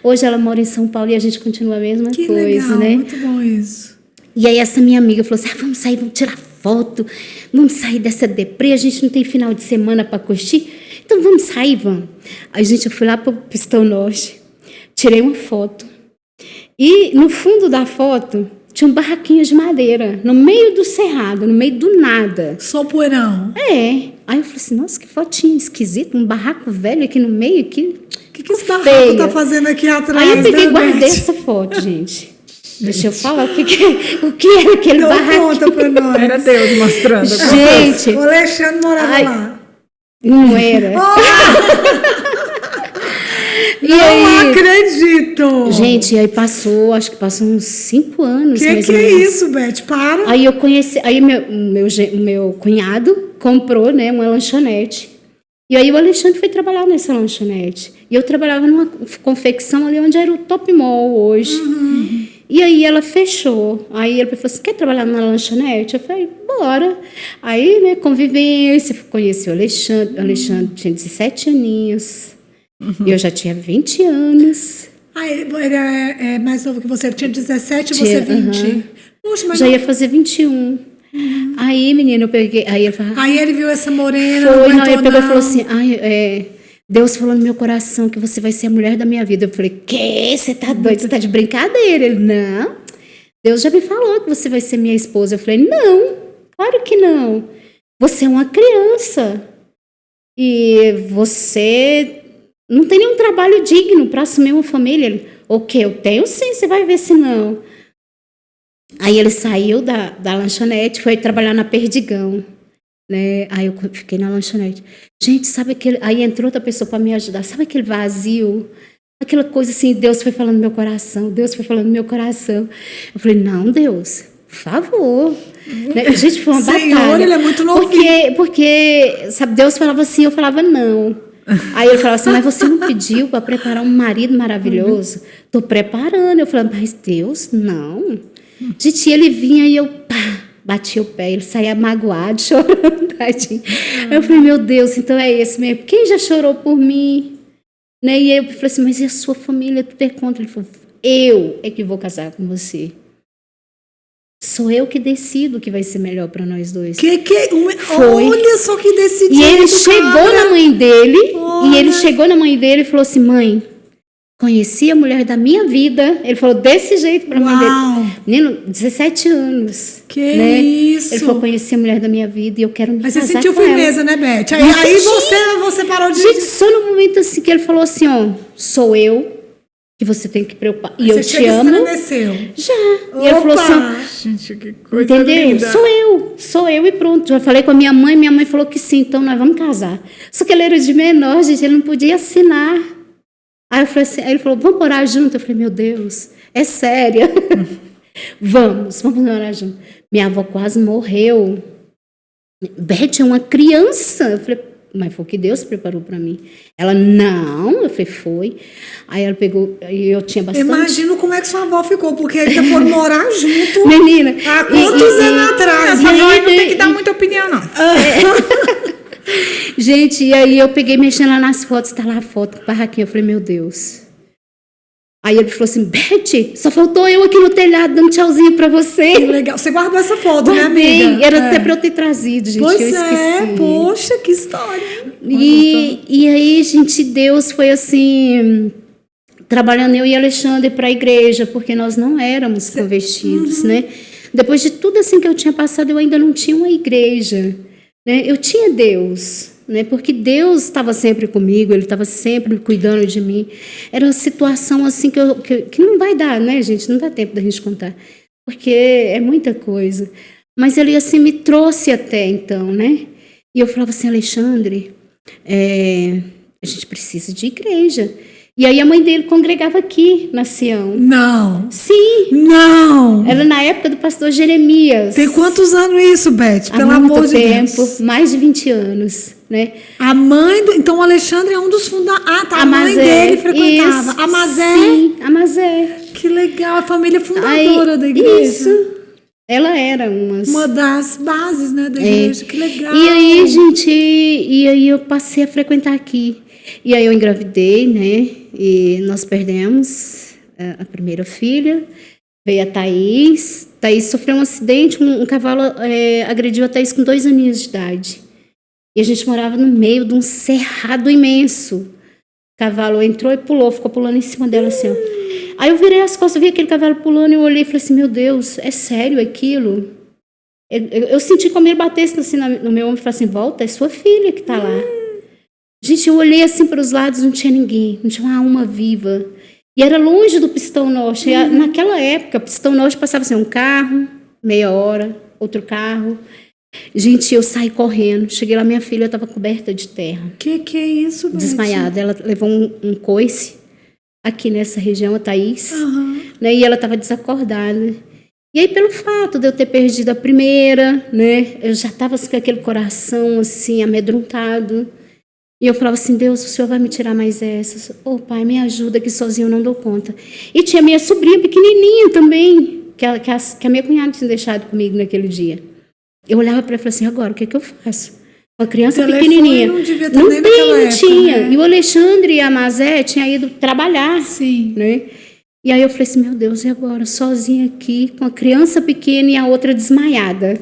Hoje ela mora em São Paulo e a gente continua a mesma que coisa, legal, né? Muito bom isso. E aí essa minha amiga falou assim, vamos sair, vamos tirar foto, vamos sair dessa deprê, a gente não tem final de semana para curtir, então vamos sair, vamos. Aí, gente, eu fui lá para o Pistão Norte, tirei uma foto. E no fundo da foto tinha um barraquinho de madeira, no meio do cerrado, no meio do nada. Só poeirão. É. Aí eu falei assim, nossa, que fotinha esquisita, um barraco velho aqui no meio. O que esse barraco tá fazendo aqui atrás? Aí eu peguei e né, guardei essa foto, gente. Deixa eu falar o que era aquele então barraco. Conta pra nós. Era Deus mostrando. Gente. O Alexandre morava lá. Não era. Não acredito! Gente, aí acho que passou uns 5 anos. Que é isso, Beth? Para! Aí eu conheci, aí meu cunhado comprou, né, uma lanchonete. E aí o Alexandre foi trabalhar nessa lanchonete. E eu trabalhava numa confecção ali onde era o Top Mall hoje. E aí ela fechou. Aí ele falou assim, quer trabalhar na lanchonete? Eu falei, bora. Aí, né, convivência, conheci o Alexandre. O Alexandre tinha 17 aninhos. E eu já tinha 20 anos. Ah, ele é mais novo que você. Ele tinha 17 e você 20. Puxa, mas já ia fazer 21. Aí, menina, eu peguei... Aí ele viu essa morena, ele pegou e falou assim, Deus falou no meu coração que você vai ser a mulher da minha vida. Eu falei, que? Você tá doido? Você tá de brincadeira? Ele, não. Deus já me falou que você vai ser minha esposa. Eu falei, não, claro que não. Você é uma criança. E você não tem nenhum trabalho digno para assumir uma família. Ele, ok, eu tenho sim, você vai ver se não. Aí ele saiu da lanchonete, foi trabalhar na Perdigão. Né? Aí eu fiquei na lanchonete. Gente, sabe aquele... Aí entrou outra pessoa para me ajudar. Sabe aquele vazio? Aquela coisa assim, Deus foi falando no meu coração. Deus foi falando no meu coração. Eu falei, não, Deus, por favor. Né? Gente, foi uma batalha. Ele é muito novinho. Porque, sabe, Deus falava assim, eu falava não. Aí ele falava assim, mas você não pediu para preparar um marido maravilhoso? Estou preparando. Eu falava, mas Deus, não. Gente, ele vinha e eu batia o pé, ele saía magoado, chorando, tadinho. Eu falei, meu Deus, então é esse mesmo. Quem já chorou por mim? Né? E eu falei assim, mas e a sua família, tu ter conta? Ele falou, eu é que vou casar com você. sou eu que decido o que vai ser melhor para nós dois. Foi. Olha só que decidiu. E ele chegou na mãe dele, e falou assim, mãe, conheci a mulher da minha vida. Ele falou desse jeito pra mãe dele. Menino, 17 anos. Que isso. Ele falou, conheci a mulher da minha vida e eu quero me casar com ela. Mas você sentiu firmeza, né, Beth? Aí você parou de... Gente, só no momento assim que ele falou assim, ó, sou eu que você tem que preocupar. E eu te amo. Já. Opa. E ele falou assim, Gente, que coisa entendeu? linda. Sou eu e pronto. Já falei com a minha mãe falou que sim, então nós vamos casar. Só que ele era de menor, gente, ele não podia assinar. Aí eu falei assim, aí ele falou, vamos orar junto? Eu falei, meu Deus, é sério? vamos orar junto. Minha avó quase morreu. Beth é uma criança. Eu falei, mas foi o que Deus preparou para mim. Ela, não. Eu falei, foi. Aí ela pegou, e eu tinha bastante... Imagino como é que sua avó ficou, porque ainda foram morar junto. Menina. Há quantos anos atrás? Essa avó não tem que dar muita opinião, não. Gente, e aí eu peguei mexendo lá nas fotos, tá lá a foto com o barraquinho. Eu falei, meu Deus. Aí ele falou assim, Beth, só faltou eu aqui no telhado dando tchauzinho pra você. Que legal. Você guardou essa foto, né, Guardei. amiga? Era até pra eu ter trazido, gente. Pois eu esqueci. Poxa, que história. E aí, gente, Deus foi assim, trabalhando eu e Alexandre pra igreja, porque nós não éramos convertidos, né? Depois de tudo assim que eu tinha passado, eu ainda não tinha uma igreja. Né? Eu tinha Deus, né? Porque Deus estava sempre comigo, Ele estava sempre cuidando de mim. Era uma situação assim que não vai dar, né, gente? Não dá tempo da gente contar, porque é muita coisa. Mas Ele assim me trouxe até então, né? E eu falava assim, Alexandre, a gente precisa de igreja. E aí a mãe dele congregava aqui na Sião. Não. Sim. Não. Era na época do pastor Jeremias. Tem quantos anos isso, Beth? Pelo amor de Deus. Mais de 20 anos, né? A mãe... Então, o Alexandre é um dos fundadores... Ah, tá. A mãe dele frequentava. Isso. A Mazé? Sim, a Mazé. Que legal. A família fundadora da igreja. Isso. Ela era uma das bases, né, da igreja. Que legal. E aí, gente... E aí eu passei a frequentar aqui. E aí eu engravidei, né? E nós perdemos a primeira filha. Veio a Thaís. Thaís sofreu um acidente, um cavalo agrediu a Thaís com 2 aninhos de idade. E a gente morava no meio de um cerrado imenso. O cavalo entrou e pulou, ficou pulando em cima dela assim, ó. Aí eu virei as costas, vi aquele cavalo pulando e eu olhei e falei assim, meu Deus, é sério aquilo? Eu senti como ele batesse assim no meu ombro e falei assim, volta, é sua filha que está lá. Gente, eu olhei assim para os lados, não tinha ninguém, não tinha uma alma viva. E era longe do Pistão Norte. Naquela época, Pistão Norte passava assim, um carro, meia hora, outro carro. Gente, eu saí correndo. Cheguei lá, minha filha estava coberta de terra. Que é isso, Beth? Desmaiada. Ela levou um coice aqui nessa região, a Thaís. Né, e ela estava desacordada. E aí, pelo fato de eu ter perdido a primeira, né, eu já estava assim, com aquele coração assim, amedrontado. E eu falava assim, Deus, o Senhor vai me tirar mais essas? Ô, Pai, me ajuda, que sozinho eu não dou conta. E tinha minha sobrinha pequenininha também, que a minha cunhada tinha deixado comigo naquele dia. Eu olhava para ela e falava assim, agora, o que é que eu faço? Uma criança pequenininha. Não devia ter nem naquela época, tinha. Né? E o Alexandre e a Mazé tinham ido trabalhar. Sim. Né? E aí eu falei assim, meu Deus, e agora? Sozinha aqui, com a criança pequena e a outra desmaiada.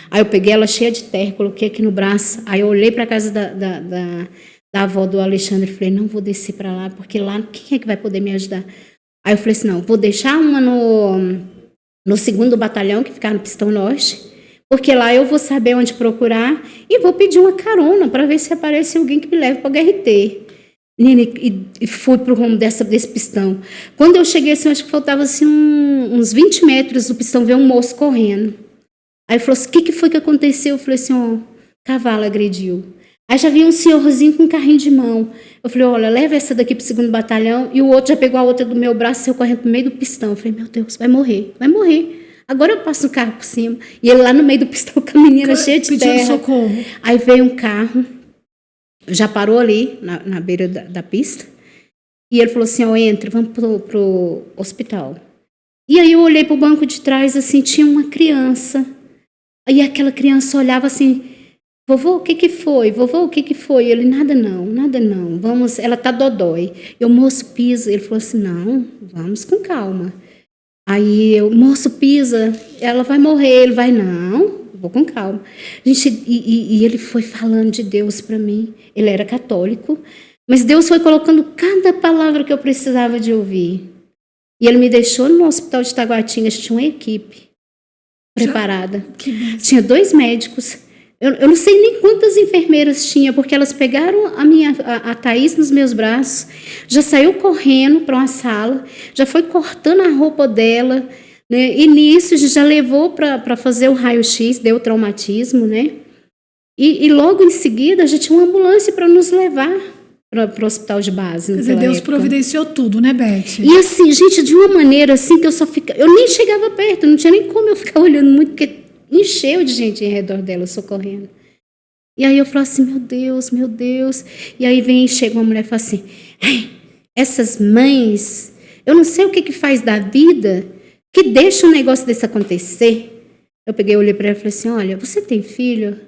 Aí eu peguei ela cheia de terra, coloquei aqui no braço. Aí eu olhei para a casa da avó do Alexandre e falei, não vou descer para lá, porque lá quem é que vai poder me ajudar? Aí eu falei assim, não, vou deixar uma no 2º batalhão, que fica no Pistão Norte, porque lá eu vou saber onde procurar e vou pedir uma carona para ver se aparece alguém que me leve para o HRT. E fui para o rumo desse pistão. Quando eu cheguei, assim, acho que faltava assim, uns 20 metros do pistão, veio um moço correndo. Aí falou assim, o que foi que aconteceu? Eu falei assim, ó, cavalo agrediu. Aí já vinha um senhorzinho com um carrinho de mão. Eu falei, olha, leva essa daqui para o 2º batalhão. E o outro já pegou a outra do meu braço e saiu correndo no meio do pistão. Eu falei, meu Deus, vai morrer. Agora eu passo o carro por cima. E ele lá no meio do pistão com a menina cheia de terra. Pedindo socorro. Aí veio um carro, já parou ali na beira da pista. E ele falou assim, ó, entra, vamos pro hospital. E aí eu olhei pro banco de trás, assim, tinha uma criança. Aí aquela criança olhava assim, vovô, o que foi? Vovô, o que foi? Ele, nada não, vamos, ela tá dodói. Eu, moço, pisa. Ele falou assim, não, vamos com calma. Aí eu, moço, pisa, ela vai morrer. Ele vai, não, vou com calma. Gente, e ele foi falando de Deus para mim. Ele era católico, mas Deus foi colocando cada palavra que eu precisava de ouvir. E ele me deixou no hospital de Taguatinga, tinha uma equipe preparada. Tinha 2 médicos. Eu não sei nem quantas enfermeiras tinha, porque elas pegaram a Thaís nos meus braços, já saiu correndo para uma sala, já foi cortando a roupa dela, né? E nisso já levou para fazer o raio-x, deu traumatismo, né? E logo em seguida já tinha uma ambulância para nos levar para o hospital de base. Quer dizer, Deus providenciou tudo, né, Beth? E assim, gente, de uma maneira assim que eu nem chegava perto, não tinha nem como eu ficar olhando muito, porque encheu de gente em redor dela, socorrendo. E aí eu falo assim, meu Deus, meu Deus. E aí chega uma mulher e fala assim, essas mães, eu não sei o que faz da vida, que deixa um negócio desse acontecer. Eu peguei, olhei para ela e falei assim, olha, você tem filho?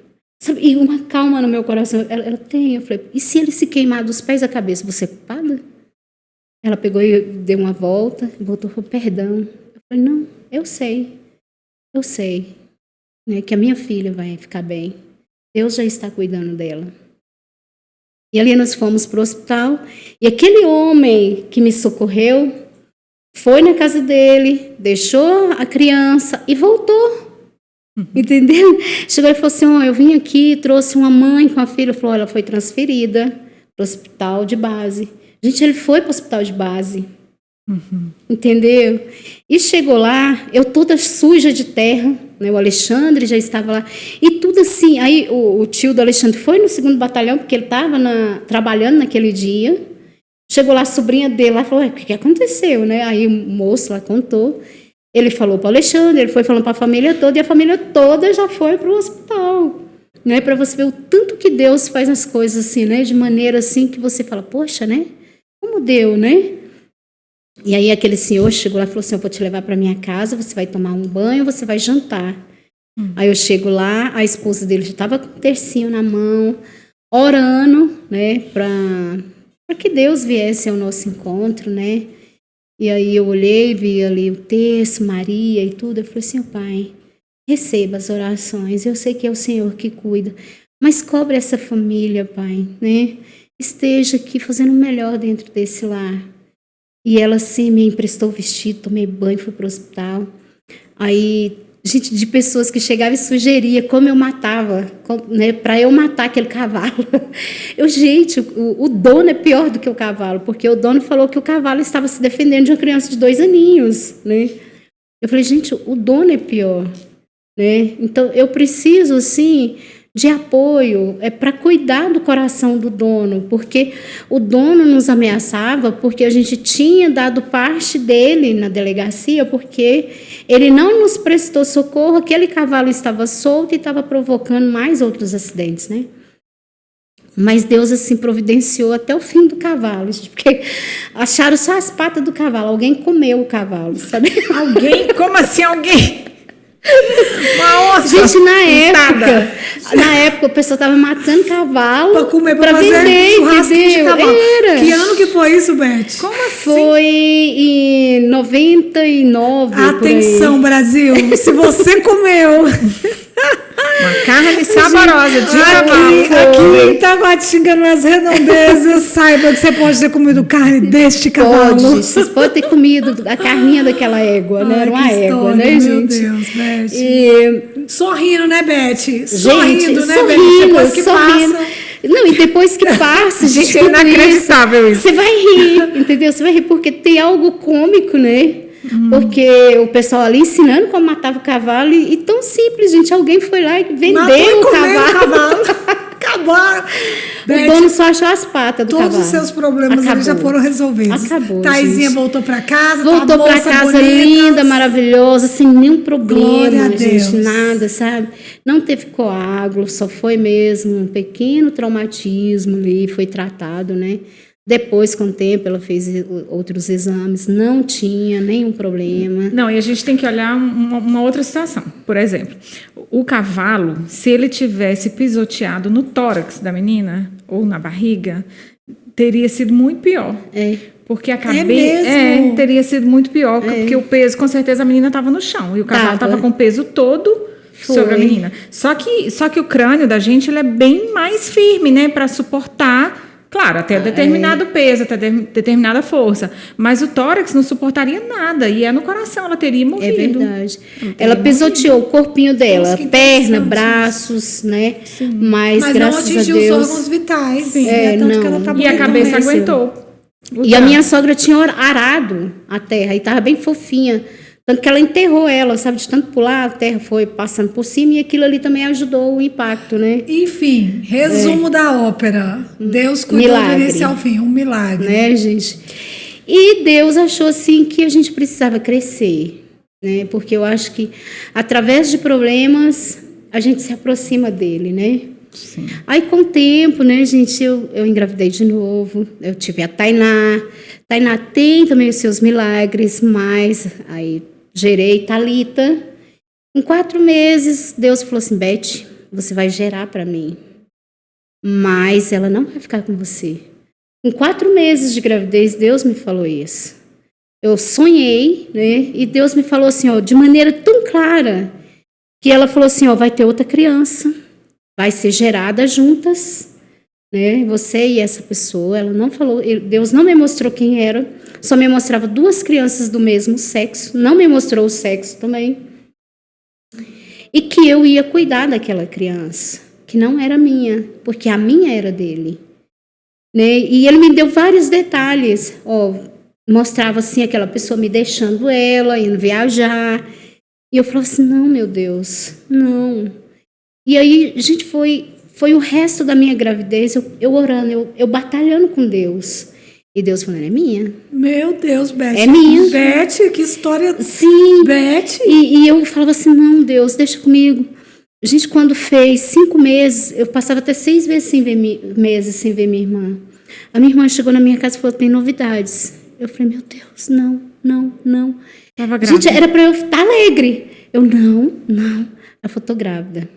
Sabe, e uma calma no meu coração. Ela tem. Eu falei, e se ele se queimar dos pés à cabeça, você é culpada? Ela pegou e deu uma volta, voltou e falou, perdão. Eu falei, não, eu sei, né, que a minha filha vai ficar bem. Deus já está cuidando dela. E ali nós fomos para o hospital, e aquele homem que me socorreu foi na casa dele, deixou a criança e voltou. Entendeu? Chegou e falou assim, eu vim aqui, trouxe uma mãe com a filha. Falou, ela foi transferida para o hospital de base. Gente, ele foi para o hospital de base. Entendeu? E chegou lá, eu toda suja de terra, né? O Alexandre já estava lá, e tudo assim. Aí o tio do Alexandre foi no 2º batalhão, porque ele estava trabalhando naquele dia. Chegou lá a sobrinha dele lá e falou, o que aconteceu, né? Aí o moço lá contou. Ele falou para o Alexandre, ele foi falando para a família toda, e a família toda já foi para o hospital, né? Para você ver o tanto que Deus faz as coisas assim, né? De maneira assim que você fala, poxa, né? Como deu, né? E aí aquele senhor chegou lá e falou assim, eu vou te levar para minha casa, você vai tomar um banho, você vai jantar. Aí eu chego lá, a esposa dele já estava com um tercinho na mão, orando, né? Para que Deus viesse ao nosso encontro, né? E aí eu olhei, vi ali o terço, Maria e tudo. Eu falei assim, Pai, receba as orações. Eu sei que é o Senhor que cuida, mas cobre essa família, Pai, né? Esteja aqui fazendo o melhor dentro desse lar. E ela assim me emprestou o vestido, tomei banho, fui para o hospital. Aí, gente, de pessoas que chegavam e sugeria como eu matava, né, para eu matar aquele cavalo. Gente, o dono é pior do que o cavalo, porque o dono falou que o cavalo estava se defendendo de uma criança de 2 aninhos, né? Eu falei, gente, o dono é pior, né? Então, eu preciso, assim, de apoio para cuidar do coração do dono, porque o dono nos ameaçava porque a gente tinha dado parte dele na delegacia, porque ele não nos prestou socorro, aquele cavalo estava solto e estava provocando mais outros acidentes, né? Mas Deus assim providenciou até o fim do cavalo, porque acharam só as patas do cavalo, alguém comeu o cavalo, sabe? Alguém? Como assim alguém? Uma onça. Gente, na época o pessoal estava matando cavalo para comer, para fazer vender, churrasco de cavalo. Era. Que ano que foi isso, Beth? Como assim? Foi em 99. Atenção, Brasil, se você comeu uma carne saborosa de cavalo. Aqui em Taguatinga, nas redondezas, saiba que você pode ter comido carne deste cavalo. Vocês podem ter comido a carninha daquela égua, né? Era uma égua, né, gente? Meu Deus, Beth. Sorrindo, né, Beth? Sorrindo, né, Beth? Depois que sorrindo. passa. Não, e depois que passa, gente, é inacreditável isso. Você vai rir, entendeu? Você vai rir porque tem algo cômico, né? Porque o pessoal ali ensinando como matava o cavalo e tão simples, gente. Alguém foi lá e vendeu o cavalo. Acabaram. O dono só achou as patas do cavalo. Todos os seus problemas ali já foram resolvidos. Acabou, Taizinha gente. voltou para casa. Voltou para casa bonita, linda, maravilhosa, sem nenhum problema, Glória a Deus. gente, nada, sabe? Não teve coágulo, só foi mesmo um pequeno traumatismo ali, foi tratado, né? Depois, com o tempo, ela fez outros exames, não tinha nenhum problema. Não, e a gente tem que olhar uma outra situação. Por exemplo, o cavalo, se ele tivesse pisoteado no tórax da menina ou na barriga, teria sido muito pior. Porque a mesmo? teria sido muito pior, porque o peso, com certeza, a menina estava no chão. E o cavalo estava com o peso todo sobre a menina. Só que o crânio da gente ele é bem mais firme, né? Para suportar, claro, até determinado peso, até determinada força. Mas o tórax não suportaria nada. E é no coração, ela teria morrido. É verdade. Ela pisoteou o corpinho dela, Nossa, que perna, interessante braços, né? Sim. Mas não graças a atingiu os Deus. órgãos vitais. Sim. Tanto que ela tá E a morrendo cabeça mesmo. aguentou. E a minha sogra tinha arado a terra e estava bem fofinha. Tanto que ela enterrou ela, sabe? De tanto pular, a terra foi passando por cima e aquilo ali também ajudou o impacto, né? Enfim, resumo da ópera. Deus cuidou Milagre. do início ao fim, um milagre. Né, gente? E Deus achou assim que a gente precisava crescer, né? Porque eu acho que através de problemas a gente se aproxima dele, né? Sim. Aí com o tempo, né, gente, eu engravidei de novo, eu tive a Tainá. Tainá tem também os seus milagres, mas aí gerei Thalita. Em 4 meses, Deus falou assim, Beth, você vai gerar para mim, mas ela não vai ficar com você. Em 4 meses de gravidez, Deus me falou isso. Eu sonhei, né, e Deus me falou assim, ó, de maneira tão clara, que ela falou assim, ó, vai ter outra criança, vai ser gerada juntas, né? Você e essa pessoa. Ela não falou, Deus não me mostrou quem era, só me mostrava 2 crianças do mesmo sexo, não me mostrou o sexo também. E que eu ia cuidar daquela criança, que não era minha, porque a minha era dele, né? E ele me deu vários detalhes, ó, mostrava assim aquela pessoa me deixando ela, indo viajar. E eu falava assim, não, meu Deus, não. E aí, gente, foi o resto da minha gravidez, eu orando, eu batalhando com Deus. E Deus falando, é minha. Meu Deus, Beth. É minha. Beth, que história. Sim. Beth. E eu falava assim, não, Deus, deixa comigo. Gente, quando fez 5 meses, eu passava até 6 meses sem ver minha irmã. A minha irmã chegou na minha casa e falou, tem novidades. Eu falei, meu Deus, não. Tava grávida. Gente, era para eu estar alegre. Eu, não. Ela falou, tô grávida.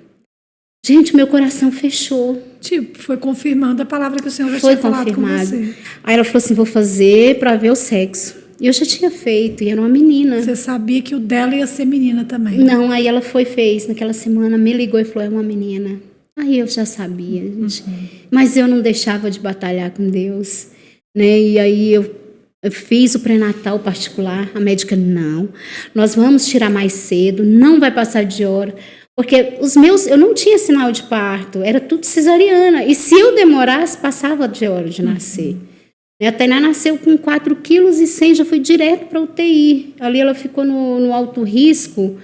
Gente, meu coração fechou. Tipo, foi confirmando a palavra que o Senhor já Foi tinha falado com confirmado. você. Aí ela falou assim, vou fazer para ver o sexo. E eu já tinha feito, e era uma menina. Você sabia que o dela ia ser menina também. Não, aí ela fez naquela semana, me ligou e falou, é uma menina. Aí eu já sabia, gente. Mas eu não deixava de batalhar com Deus, né? E aí eu fiz o pré-natal particular, a médica, não, nós vamos tirar mais cedo, não vai passar de hora. Porque eu não tinha sinal de parto, era tudo cesariana. E se eu demorasse, passava de hora de nascer. A Tainá nasceu com 4,1 kg, já foi direto para a UTI. Ali ela ficou no alto risco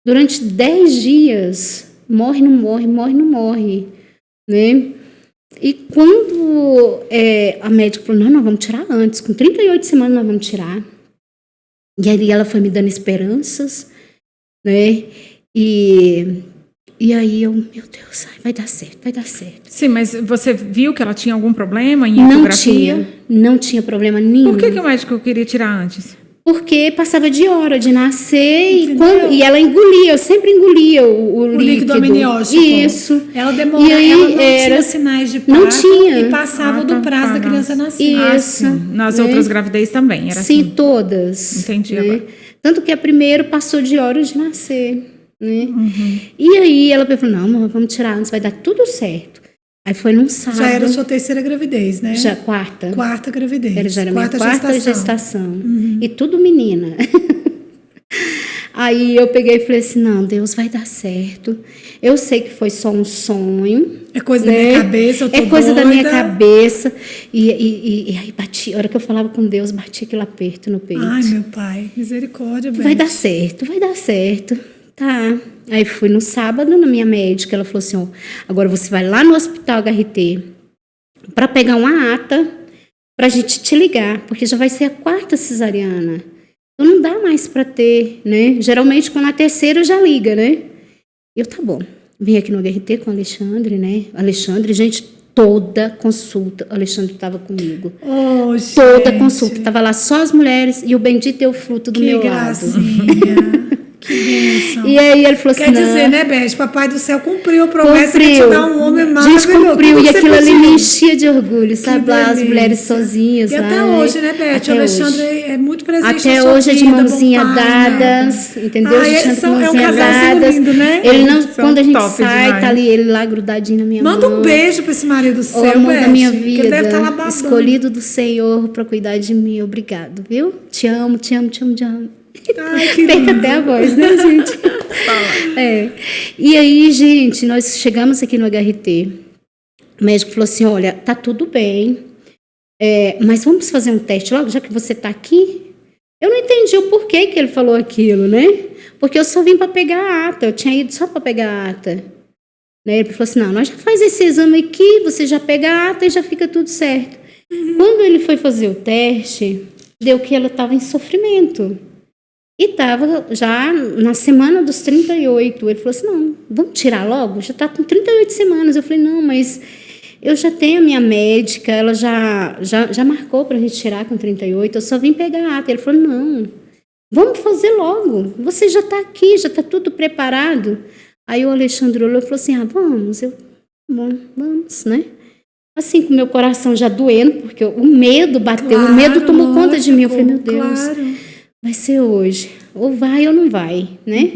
durante 10 dias. Morre, não morre. Né? E quando a médica falou, não, nós vamos tirar antes, com 38 semanas nós vamos tirar. E aí ela foi me dando esperanças, né? E aí eu, meu Deus, vai dar certo. Sim, mas você viu que ela tinha algum problema em ecografia? Não tinha problema nenhum. Por que o médico queria tirar antes? Porque passava de hora de nascer e ela engolia, eu sempre engolia o líquido amniótico. Isso. Ela demorava, e aí ela não tinha sinais de parto. Não tinha. E passava do prazo da criança nascer. Isso. Nas outras gravidez também, era Sim, assim? todas. Entendi né? agora. Tanto que a primeira passou de hora de nascer. Né? E aí ela falou, não, vamos tirar antes, vai dar tudo certo. Aí foi num sábado. Já era a sua 3ª gravidez, né? Já, quarta. 4ª gravidez. Já era minha quarta gestação. E tudo menina. Aí eu peguei e falei assim, não, Deus, vai dar certo. Eu sei que foi só um sonho. É coisa da minha cabeça, eu tô É coisa doida. da minha cabeça. E aí bati, a hora que eu falava com Deus, bati aquele aperto no peito. Ai, meu pai, misericórdia. Vai dar certo. Tá. Aí fui no sábado na minha médica, ela falou assim, ó, agora você vai lá no hospital HRT para pegar uma ata pra gente te ligar, porque já vai ser a 4ª cesariana. Então não dá mais para ter, né? Geralmente quando a 3ª já liga, né? E eu, tá bom. Vim aqui no HRT com o Alexandre, né? Alexandre, gente, toda consulta, o Alexandre estava comigo. Oh, toda gente. consulta, tava lá só as mulheres e o bendito é o fruto do meu lado. Que gracinha. Que bênção. E aí ele falou assim, Quer dizer, né, Beth? Papai do céu cumpriu a promessa de te dar um homem maravilhoso. Gente, cumpriu. E aquilo ali me pediu. enchia de orgulho, sabe? Lá as mulheres sozinhas. E até lá, hoje, né, Beth? Até O Alexandre hoje. é muito presente Até na sua hoje é de vida, mãozinha bom pai, dadas, né? entendeu? Ah, A gente eles anda com são, é um mãozinha casalzinho dadas. lindo, né? Ele não, São quando a gente top sai, demais. tá ali ele lá grudadinho na minha Manda mão. um beijo pra esse marido O seu, amor Beth. da minha Que vida, ele deve estar lá babando. escolhido do Senhor para cuidar de mim. Obrigado, viu? Te amo, te amo, te amo, te amo. Ai, que Perca lindo. até a voz, né, gente? É. E aí, gente, nós chegamos aqui no HRT. O médico falou assim, olha, tá tudo bem, mas vamos fazer um teste logo, já que você tá aqui. Eu não entendi o porquê que ele falou aquilo, né? Porque eu só vim para pegar a ata, eu tinha ido só para pegar a ata. Né? Ele falou assim, não, nós já faz esse exame aqui, você já pega a ata e já fica tudo certo. Quando ele foi fazer o teste, deu que ela estava em sofrimento. E estava já na semana dos 38. Ele falou assim, não, vamos tirar logo? Já está com 38 semanas. Eu falei, não, mas eu já tenho a minha médica, ela já marcou para a gente tirar com 38, eu só vim pegar a ata. Ele falou, não, vamos fazer logo, você já está aqui, já está tudo preparado. Aí o Alexandre olhou e falou assim, vamos. Bom, vamos, né? Assim, com o meu coração já doendo, porque o medo bateu, o medo tomou conta de mim. Eu falei, meu Deus, vai ser hoje, ou vai ou não vai, né?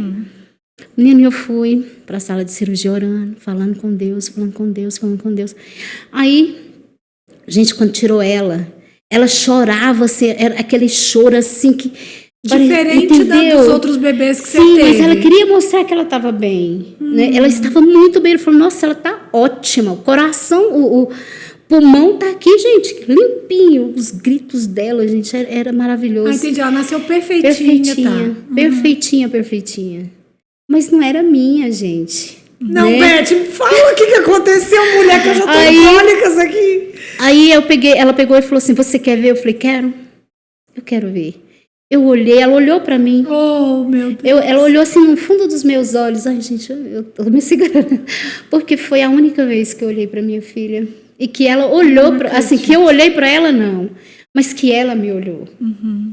Menino, eu fui para a sala de cirurgia orando, falando com Deus, falando com Deus, falando com Deus. Aí, gente, quando tirou ela chorava, assim, era aquele choro assim que... Diferente dos outros bebês que você teve. Sim, mas ela queria mostrar que ela estava bem. Né? Ela estava muito bem. Ele falou, nossa, ela está ótima. O coração, o pulmão está aqui, gente, limpinho. Os gritos dela, gente, era maravilhoso. Ah, entendi. Ela nasceu perfeitinha, tá? Perfeitinha, perfeitinha. Mas não era minha, gente. Não, né? Beth, fala o que aconteceu, mulher, que eu já tô cólicas aqui. Aí ela pegou e falou assim, você quer ver? Eu falei, quero. Eu quero ver. Eu olhei, ela olhou para mim. Oh, meu Deus. Ela olhou assim no fundo dos meus olhos. Ai, gente, eu tô me segurando. Porque foi a única vez que eu olhei para minha filha. E que ela olhou, assim, que eu olhei para ela, não. Mas que ela me olhou.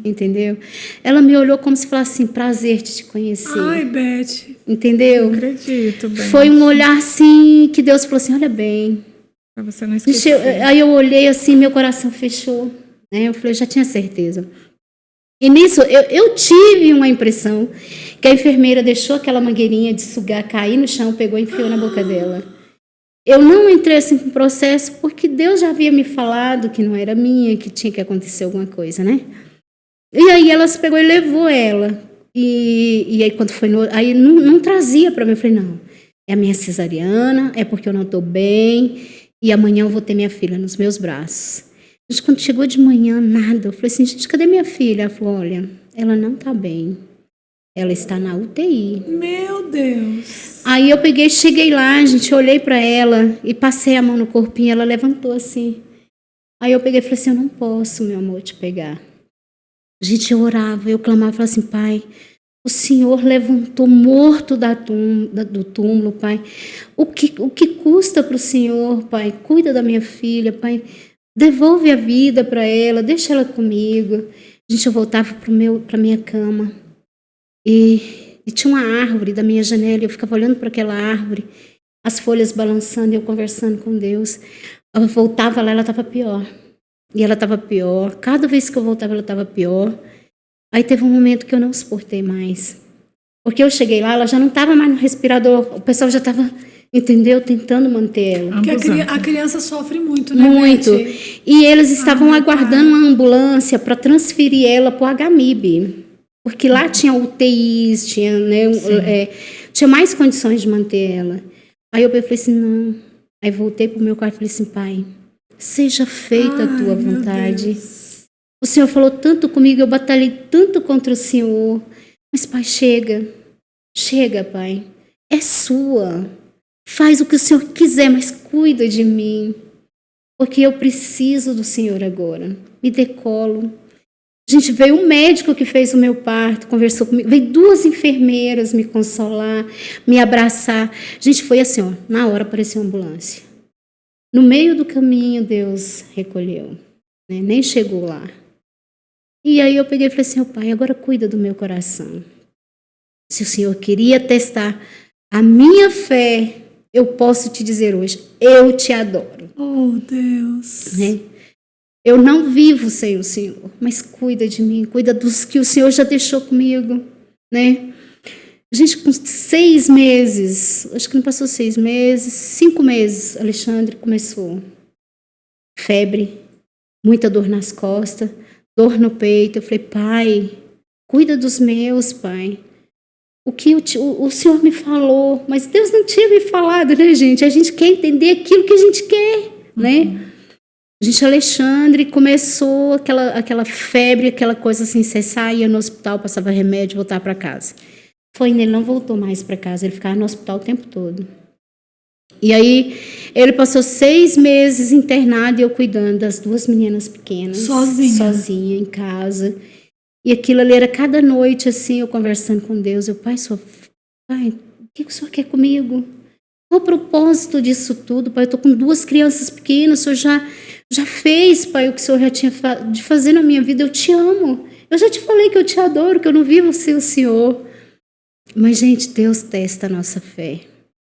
Entendeu? Ela me olhou como se falasse assim, prazer de te conhecer. Ai, Beth. Entendeu? Eu acredito bem. Foi um olhar assim, que Deus falou assim, olha bem. Pra você não esquecer. Aí eu olhei assim, meu coração fechou. Né? Eu falei, eu já tinha certeza. E nisso, eu tive uma impressão que a enfermeira deixou aquela mangueirinha de sugar cair no chão, pegou e enfiou na boca dela. Eu não entrei assim com o processo, porque Deus já havia me falado que não era minha, que tinha que acontecer alguma coisa, né? E aí ela se pegou e levou ela. E aí quando foi aí não trazia para mim. Eu falei, não, é a minha cesariana, é porque eu não estou bem, e amanhã eu vou ter minha filha nos meus braços. Gente, quando chegou de manhã, nada. Eu falei assim, gente, cadê minha filha? Ela falou, olha, ela não está bem. Ela está na UTI. Meu Deus. Aí eu cheguei lá, gente, olhei para ela e passei a mão no corpinho, ela levantou assim. Aí eu peguei e falei assim, eu não posso, meu amor, te pegar. Gente, eu orava, eu clamava, falava assim, pai, o Senhor levantou morto do túmulo, pai. O que custa para o Senhor, pai? Cuida da minha filha, pai. Devolve a vida para ela, deixa ela comigo. Gente, eu voltava para minha cama e tinha uma árvore da minha janela, eu ficava olhando para aquela árvore, as folhas balançando e eu conversando com Deus. Eu voltava lá, ela estava pior. E ela estava pior. Cada vez que eu voltava, ela estava pior. Aí teve um momento que eu não suportei mais. Porque eu cheguei lá, ela já não estava mais no respirador, o pessoal já estava... Entendeu? Tentando manter ela. Porque a criança sofre muito, né? Muito. Beth? E eles estavam aguardando uma ambulância para transferir ela para o HMIB. Porque lá tinha UTIs, tinha, né, tinha mais condições de manter ela. Aí eu falei assim, não. Aí voltei para o meu quarto e falei assim, pai, seja feita a tua vontade. O Senhor falou tanto comigo, eu batalhei tanto contra o Senhor. Mas, pai, chega. Chega, pai. É sua. Faz o que o Senhor quiser, mas cuida de mim. Porque eu preciso do Senhor agora. Me decolo. Gente, veio um médico que fez o meu parto, conversou comigo. Veio 2 enfermeiras me consolar, me abraçar. Gente, foi assim, ó, na hora apareceu uma ambulância. No meio do caminho, Deus recolheu. Né? Nem chegou lá. E aí eu peguei e falei assim, pai, agora cuida do meu coração. Se o Senhor queria testar a minha fé, eu posso te dizer hoje, eu te adoro. Oh, Deus. Né? Eu não vivo sem o Senhor, mas cuida de mim, cuida dos que o Senhor já deixou comigo, né? Gente, com 6 meses, acho que não passou 6 meses, 5 meses, Alexandre começou febre, muita dor nas costas, dor no peito. Eu falei, pai, cuida dos meus, pai. O que o Senhor me falou, mas Deus não tinha me falado, né, gente? A gente quer entender aquilo que a gente quer, né? Gente, Alexandre começou aquela febre, aquela coisa assim, você saía no hospital, passava remédio, voltava para casa. Foi, ele não voltou mais para casa, ele ficava no hospital o tempo todo. E aí, ele passou 6 meses internado e eu cuidando das 2 meninas pequenas. Sozinha, em casa. E aquilo ali era cada noite, assim, eu conversando com Deus. Eu, pai, o que o Senhor quer comigo? Qual o propósito disso tudo, pai? Eu estou com 2 crianças pequenas, o Senhor já fez, pai, o que o Senhor já tinha de fazer na minha vida. Eu te amo. Eu já te falei que eu te adoro, que eu não vivo sem o Senhor. Mas, gente, Deus testa a nossa fé.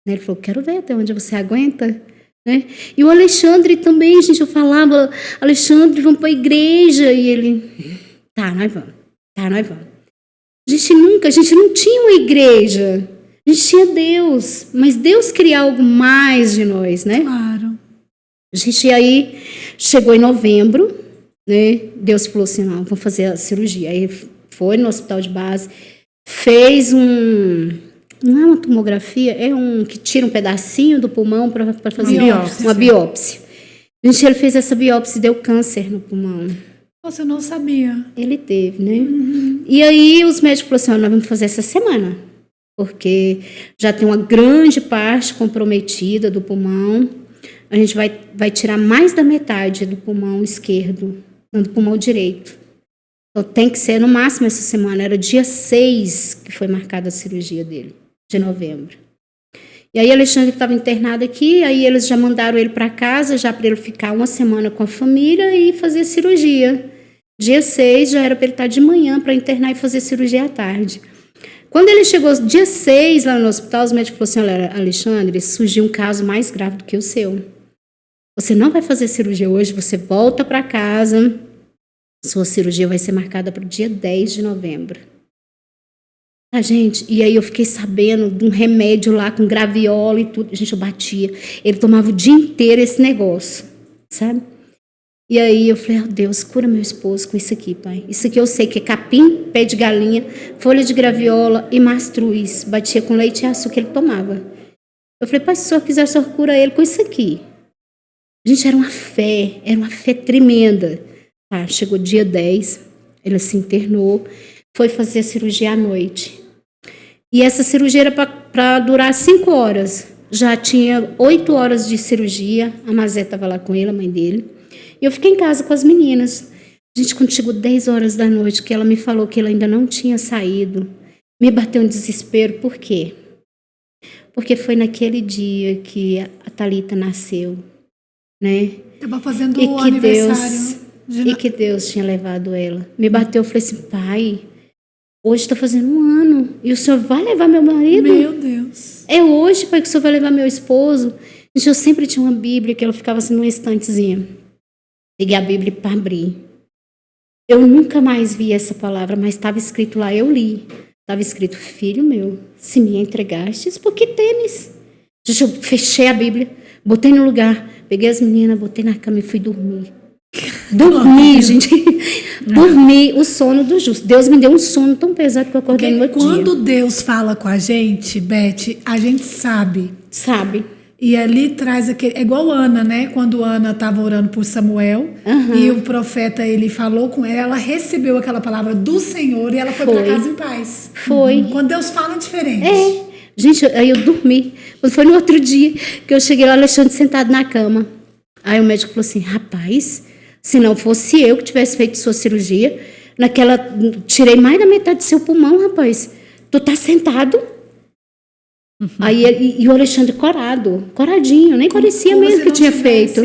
Ele falou, quero ver até onde você aguenta. Né? E o Alexandre também, gente, eu falava, Alexandre, vamos para a igreja. E ele, tá, nós vamos. A gente não tinha uma igreja. A gente tinha Deus. Mas Deus queria algo mais de nós, né? Claro. A gente aí chegou em novembro, né? Deus falou assim, não, vamos fazer a cirurgia. Aí foi no hospital de base, fez não é uma tomografia, é que tira um pedacinho do pulmão para fazer uma biópsia. Gente, ele fez essa biópsia e deu câncer no pulmão. Nossa, eu não sabia. Ele teve, né? E aí os médicos falaram assim, nós vamos fazer essa semana, porque já tem uma grande parte comprometida do pulmão. A gente vai tirar mais da metade do pulmão esquerdo, do pulmão direito. Então tem que ser no máximo essa semana. Era dia 6 que foi marcada a cirurgia dele, de novembro. E aí Alexandre estava internado aqui, aí eles já mandaram ele para casa, já para ele ficar 1 semana com a família e fazer a cirurgia. Dia 6 já era para ele estar de manhã para internar e fazer cirurgia à tarde. Quando ele chegou dia 6 lá no hospital, os médicos falaram assim, olha, Alexandre, surgiu um caso mais grave do que o seu. Você não vai fazer cirurgia hoje, você volta para casa, sua cirurgia vai ser marcada para o dia 10 de novembro. Ah, gente, e aí eu fiquei sabendo de um remédio lá com graviola e tudo. Gente, eu batia. Ele tomava o dia inteiro esse negócio, sabe? E aí eu falei, oh, Deus, cura meu esposo com isso aqui, pai. Isso aqui eu sei que é capim, pé de galinha, folha de graviola e mastruz. Batia com leite e açúcar, ele tomava. Eu falei, pai, se o senhor quiser, o senhor cura ele com isso aqui. Gente, era uma fé tremenda. Tá, chegou dia 10, ele se internou, foi fazer a cirurgia à noite. E essa cirurgia era para durar 5 horas. Já tinha 8 horas de cirurgia, a Mazé estava lá com ele, a mãe dele. E eu fiquei em casa com as meninas. Gente, quando chegou 10 horas da noite, que ela me falou que ele ainda não tinha saído, me bateu um desespero. Por quê? Porque foi naquele dia que a Thalita nasceu, né? Estava fazendo o aniversário. E que Deus tinha levado ela. Me bateu, eu falei assim, pai, hoje está fazendo 1 ano, e o senhor vai levar meu marido? Meu Deus. É hoje, pai, que o senhor vai levar meu esposo? Gente, eu sempre tinha uma Bíblia que ela ficava assim numa estantezinha. Peguei a Bíblia para abrir. Eu nunca mais vi essa palavra, mas estava escrito lá, eu li. Estava escrito, filho meu, se me entregastes, por que temes? Gente, eu fechei a Bíblia, botei no lugar, peguei as meninas, botei na cama e fui dormir. Dormi, gente. Dormi o sono do justo. Deus me deu um sono tão pesado que eu acordei no outro dia. Quando Deus fala com a gente, Beth, a gente sabe. Sabe. E ali traz aquele... É igual Ana, né? Quando Ana estava orando por Samuel, e o profeta, ele falou com ela, ela recebeu aquela palavra do Senhor e ela foi para casa em paz. Foi. Quando Deus fala, é diferente. É. Gente, aí eu dormi. Quando foi no outro dia que eu cheguei lá, Alexandre sentado na cama. Aí o médico falou assim, rapaz, se não fosse eu que tivesse feito sua cirurgia, tirei mais da metade do seu pulmão, rapaz. Tu tá sentado? Aí e o Alexandre coradinho, nem parecia mesmo que tinha feito.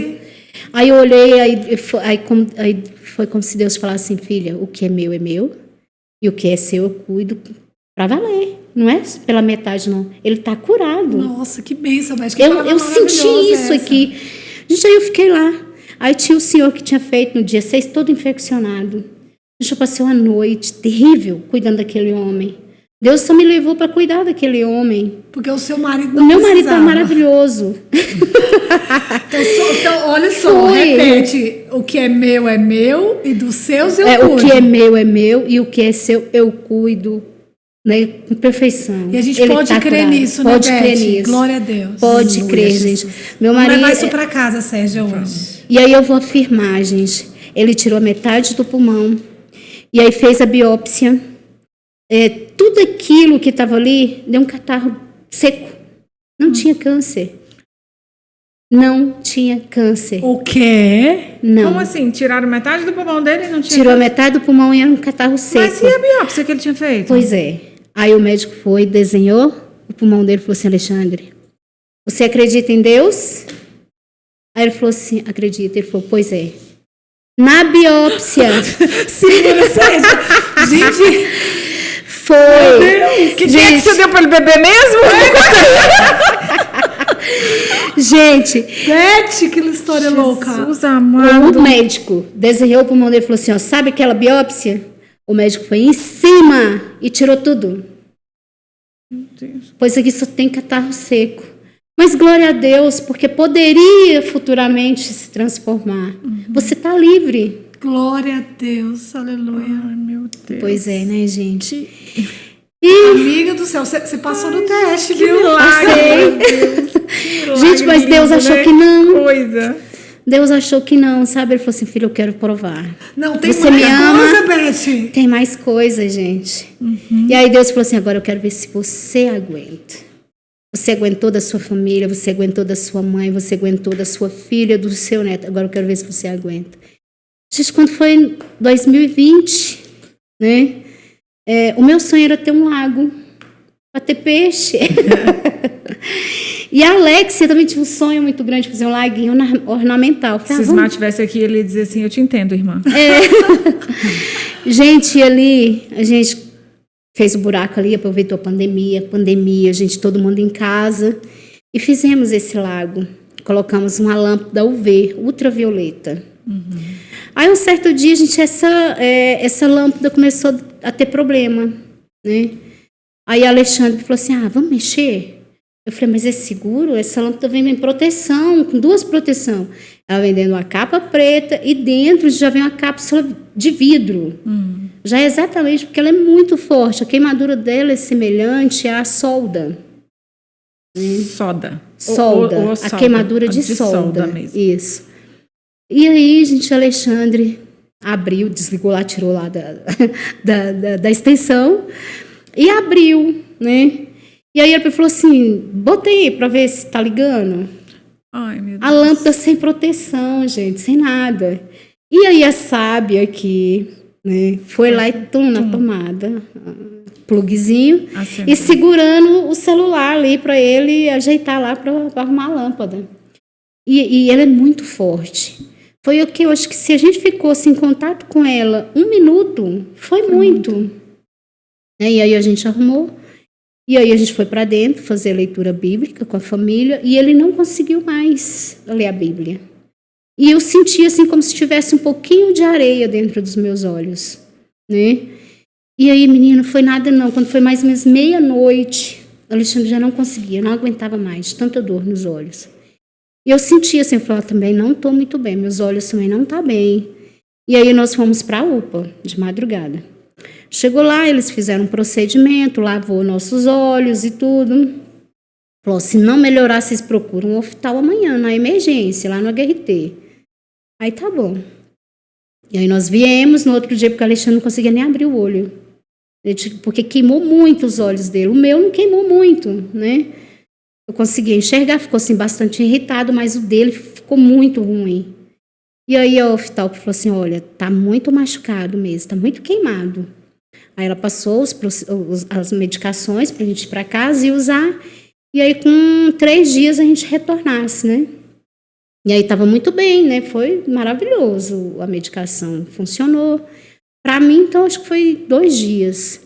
Aí eu olhei, aí foi como se Deus falasse assim, filha, o que é meu, e o que é seu eu cuido pra valer. Não é pela metade, não. Ele está curado. Nossa, que bênção, médica. Eu senti isso aqui. Gente, aí eu fiquei lá. Aí tinha o senhor que tinha feito no dia 6, todo infeccionado. Gente, eu passei uma noite terrível cuidando daquele homem. Deus só me levou para cuidar daquele homem. Porque o seu marido não O meu marido precisava. tá maravilhoso. Então, olha só, repete. O que é meu e dos seus eu cuido. O que é meu e o que é seu eu cuido, né, com perfeição. E a gente Ele pode tá crer curado. nisso, né, Pode Beth? crer nisso. Glória a Deus. Pode crer, gente. Meu Vamos marido. levar isso para casa, Sérgio, hoje. E aí eu vou afirmar, gente. Ele tirou metade do pulmão. E aí fez a biópsia. Tudo aquilo que estava ali deu um catarro seco. Não tinha câncer. Não tinha câncer. O quê? Não. Como assim? Tiraram metade do pulmão dele e não tinha Tirou câncer? metade do pulmão e era um catarro seco. Mas e a biópsia que ele tinha feito? Pois é. Aí o médico foi, desenhou o pulmão dele e falou assim: Alexandre, você acredita em Deus? Aí ele falou assim: acredito. Ele falou: pois é. Na biópsia. Segura, Sérgio. Gente, Foi. Que dia que você deu pra ele beber mesmo? Gente, Beth, que história louca. Jesus amado. o médico desenhou o pulmão dele e falou assim: ó, sabe aquela biópsia? O médico foi em cima e tirou tudo. Pois aqui só tem catarro seco. Mas glória a Deus, porque poderia futuramente se transformar. Você está livre. Glória a Deus, aleluia. Ai, meu Deus. Pois é, né, gente? Amiga do céu, você passou no teste, Que viu? milagre, Sei. meu Deus. Que milagre Gente, mas Deus lindo, achou né? que não. Coisa. Deus achou que não, sabe? Ele falou assim: filho, eu quero provar. Não, tem Você mais me ama? coisa, Beth. Tem mais coisa, gente. E aí Deus falou assim: agora eu quero ver se você aguenta. Você aguentou da sua família, você aguentou da sua mãe, você aguentou da sua filha, do seu neto. Agora eu quero ver se você aguenta. Gente, quando foi em 2020, né? O meu sonho era ter um lago para ter peixe. E a Alexia também tinha um sonho muito grande de fazer um laguinho ornamental. Se Falei, o Smart estivesse aqui, ele ia dizer assim: eu te entendo, irmã. Gente, ali, a gente fez o buraco ali, aproveitou a pandemia, gente, todo mundo em casa. E fizemos esse lago. Colocamos uma lâmpada UV, ultravioleta. Aí, um certo dia, gente, essa lâmpada começou a ter problema, né? Aí, a Alexandre falou assim: vamos mexer? Eu falei: mas é seguro? Essa lâmpada vem em proteção, com 2 proteções. Ela vem dentro de uma capa preta e dentro já vem uma cápsula de vidro. Já é exatamente porque ela é muito forte. A queimadura dela é semelhante à solda. Soda. Solda. Ou A queimadura de solda. mesmo. Isso. E aí, gente, Alexandre abriu, desligou lá, tirou lá da extensão e abriu, né? E aí ele falou assim: botei para ver se tá ligando. Ai, meu Deus. A lâmpada sem proteção, gente, sem nada. E aí a sábia aqui, né, foi lá e na tomada, plugzinho, Acendeu. e segurando o celular ali para ele ajeitar lá para arrumar a lâmpada. E ela é muito forte. Foi o que eu acho que se a gente ficou assim, em contato com ela 1 minuto, foi muito. E aí a gente arrumou. E aí a gente foi para dentro fazer a leitura bíblica com a família e ele não conseguiu mais ler a Bíblia. E eu senti assim como se tivesse um pouquinho de areia dentro dos meus olhos, né? E aí, menina, não foi nada não. Quando foi mais ou menos meia-noite, Alexandre já não conseguia, não aguentava mais, tanta dor nos olhos. E eu senti assim, eu falei: também não estou muito bem, meus olhos também não estão bem. E aí nós fomos para a UPA, de madrugada. Chegou lá, eles fizeram um procedimento, lavou nossos olhos e tudo. Falou: se não melhorar, vocês procuram um hospital amanhã, na emergência, lá no HRT. Aí tá bom. E aí nós viemos no outro dia, porque o Alexandre não conseguia nem abrir o olho. Porque queimou muito os olhos dele. O meu não queimou muito, né? Eu conseguia enxergar, ficou assim bastante irritado, mas o dele ficou muito ruim. E aí o oftalmo falou assim: olha, tá muito machucado mesmo, tá muito queimado. Aí ela passou as medicações pra gente ir pra casa e usar. E aí com 3 dias a gente retornasse, né? E aí tava muito bem, né? Foi maravilhoso, a medicação funcionou. Para mim, então, acho que foi 2 dias.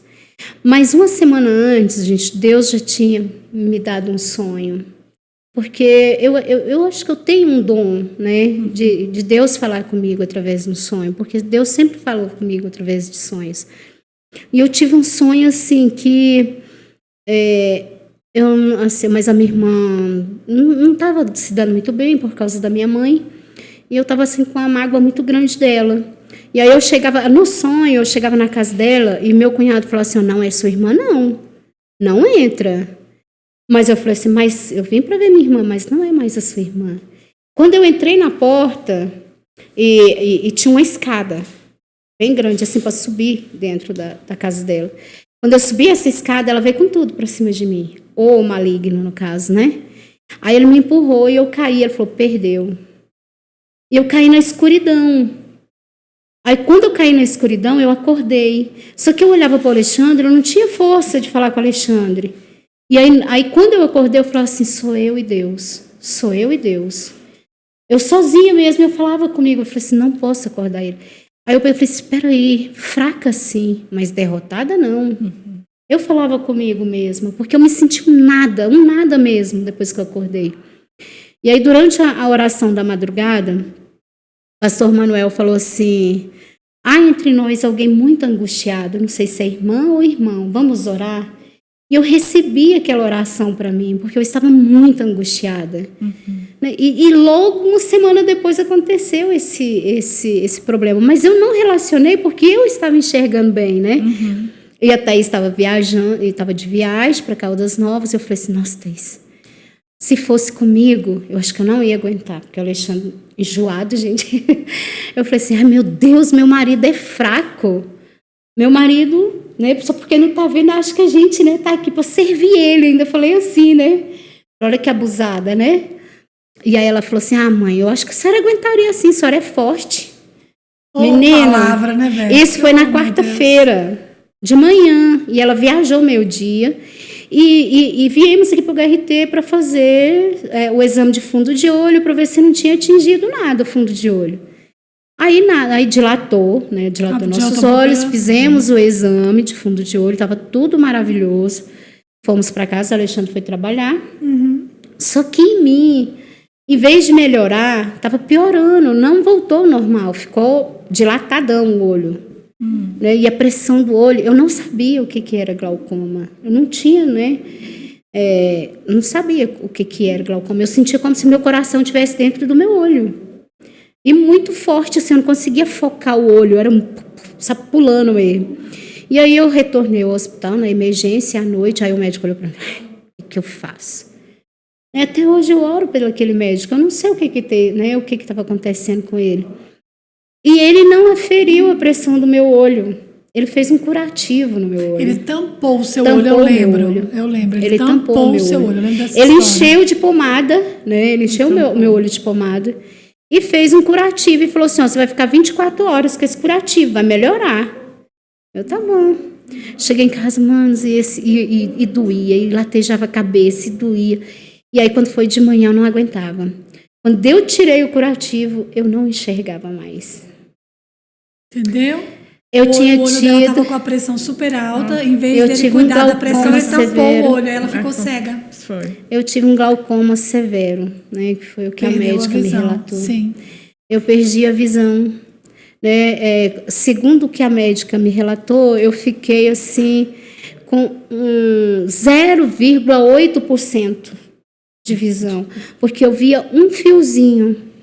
Mas uma semana antes, gente, Deus já tinha me dado um sonho. Porque eu acho que eu tenho um dom, né, de Deus falar comigo através de um sonho, porque Deus sempre falou comigo através de sonhos. E eu tive um sonho assim que mas a minha irmã não estava se dando muito bem por causa da minha mãe, e eu estava assim com uma mágoa muito grande dela. E aí eu chegava no sonho, eu chegava na casa dela e meu cunhado falou assim: não é sua irmã, não entra. Mas eu falei assim, mas eu vim para ver minha irmã, mas não é mais a sua irmã. Quando eu entrei na porta, e tinha uma escada bem grande, assim, para subir dentro da casa dela. Quando eu subi essa escada, ela veio com tudo para cima de mim. Ou maligno, no caso, né? Aí ele me empurrou e eu caí. Ele falou, perdeu. E eu caí na escuridão. Aí quando eu caí na escuridão, eu acordei. Só que eu olhava para o Alexandre, eu não tinha força de falar com o Alexandre. E aí quando eu acordei, eu falava assim, sou eu e Deus. Sou eu e Deus. Eu sozinha mesmo, eu falava comigo. Eu falei assim, não posso acordar ele. Aí eu falei, espera aí, fraca sim, mas derrotada não. Eu falava comigo mesma, porque eu me senti um nada mesmo, depois que eu acordei. E aí, durante a oração da madrugada, o pastor Manuel falou assim, há entre nós alguém muito angustiado, não sei se é irmã ou irmão, vamos orar? E eu recebi aquela oração para mim, porque eu estava muito angustiada. E logo, uma semana depois, aconteceu esse problema. Mas eu não relacionei porque eu estava enxergando bem, né? E a Thaís estava viajando, estava de viagem para Caldas Novas. Eu falei assim, nossa, Thaís, se fosse comigo, eu acho que eu não ia aguentar, porque o Alexandre enjoado, gente. Eu falei assim, ai meu Deus, meu marido é fraco. Meu marido, né, só porque não está vendo, acho que a gente, né, está aqui para servir ele. Ainda falei assim, né? Olha que abusada, né? E aí ela falou assim, mãe, eu acho que a senhora aguentaria assim, a senhora é forte. Menina, palavra, né, velho? Isso foi na quarta-feira, de manhã, e ela viajou meio-dia, e viemos aqui para o HRT para fazer o exame de fundo de olho, para ver se não tinha atingido nada o fundo de olho. Aí dilatou, né? Dilatou nossos olhos, fizemos o exame de fundo de olho, estava tudo maravilhoso. Fomos para casa, o Alexandre foi trabalhar. Só que em mim, em vez de melhorar, estava piorando, não voltou ao normal, ficou dilatadão o olho. Né? E a pressão do olho, eu não sabia o que era glaucoma. Eu não tinha, né? Não sabia o que era glaucoma. Eu sentia como se meu coração estivesse dentro do meu olho. E muito forte, assim, eu não conseguia focar o olho, era sabe, pulando mesmo. E aí eu retornei ao hospital, na emergência, à noite, aí o médico olhou para mim, o que eu faço? Até hoje eu oro pelo aquele médico, eu não sei o que estava acontecendo com ele. E ele não aferiu a pressão do meu olho, ele fez um curativo no meu olho. Ele tampou o seu olho, eu lembro. Eu lembro, ele tampou o seu olho, eu lembro dessa Ele história. encheu de pomada, né? Ele encheu o meu olho de pomada. E fez um curativo e falou assim, você vai ficar 24 horas com esse curativo, vai melhorar. Eu, tá bom. Cheguei em casa, manos, e doía, e latejava a cabeça, e doía. E aí, quando foi de manhã, eu não aguentava. Quando eu tirei o curativo, eu não enxergava mais. Entendeu? Eu tinha o olho dela estava com a pressão super alta, em vez dele cuidar da pressão, ele tampou o olho, ela ficou cega. Eu tive um glaucoma severo, né, que foi o que a médica me relatou. Sim. Eu perdi a visão. Né, segundo o que a médica me relatou, eu fiquei assim com 0,8% de visão, porque eu via um fiozinho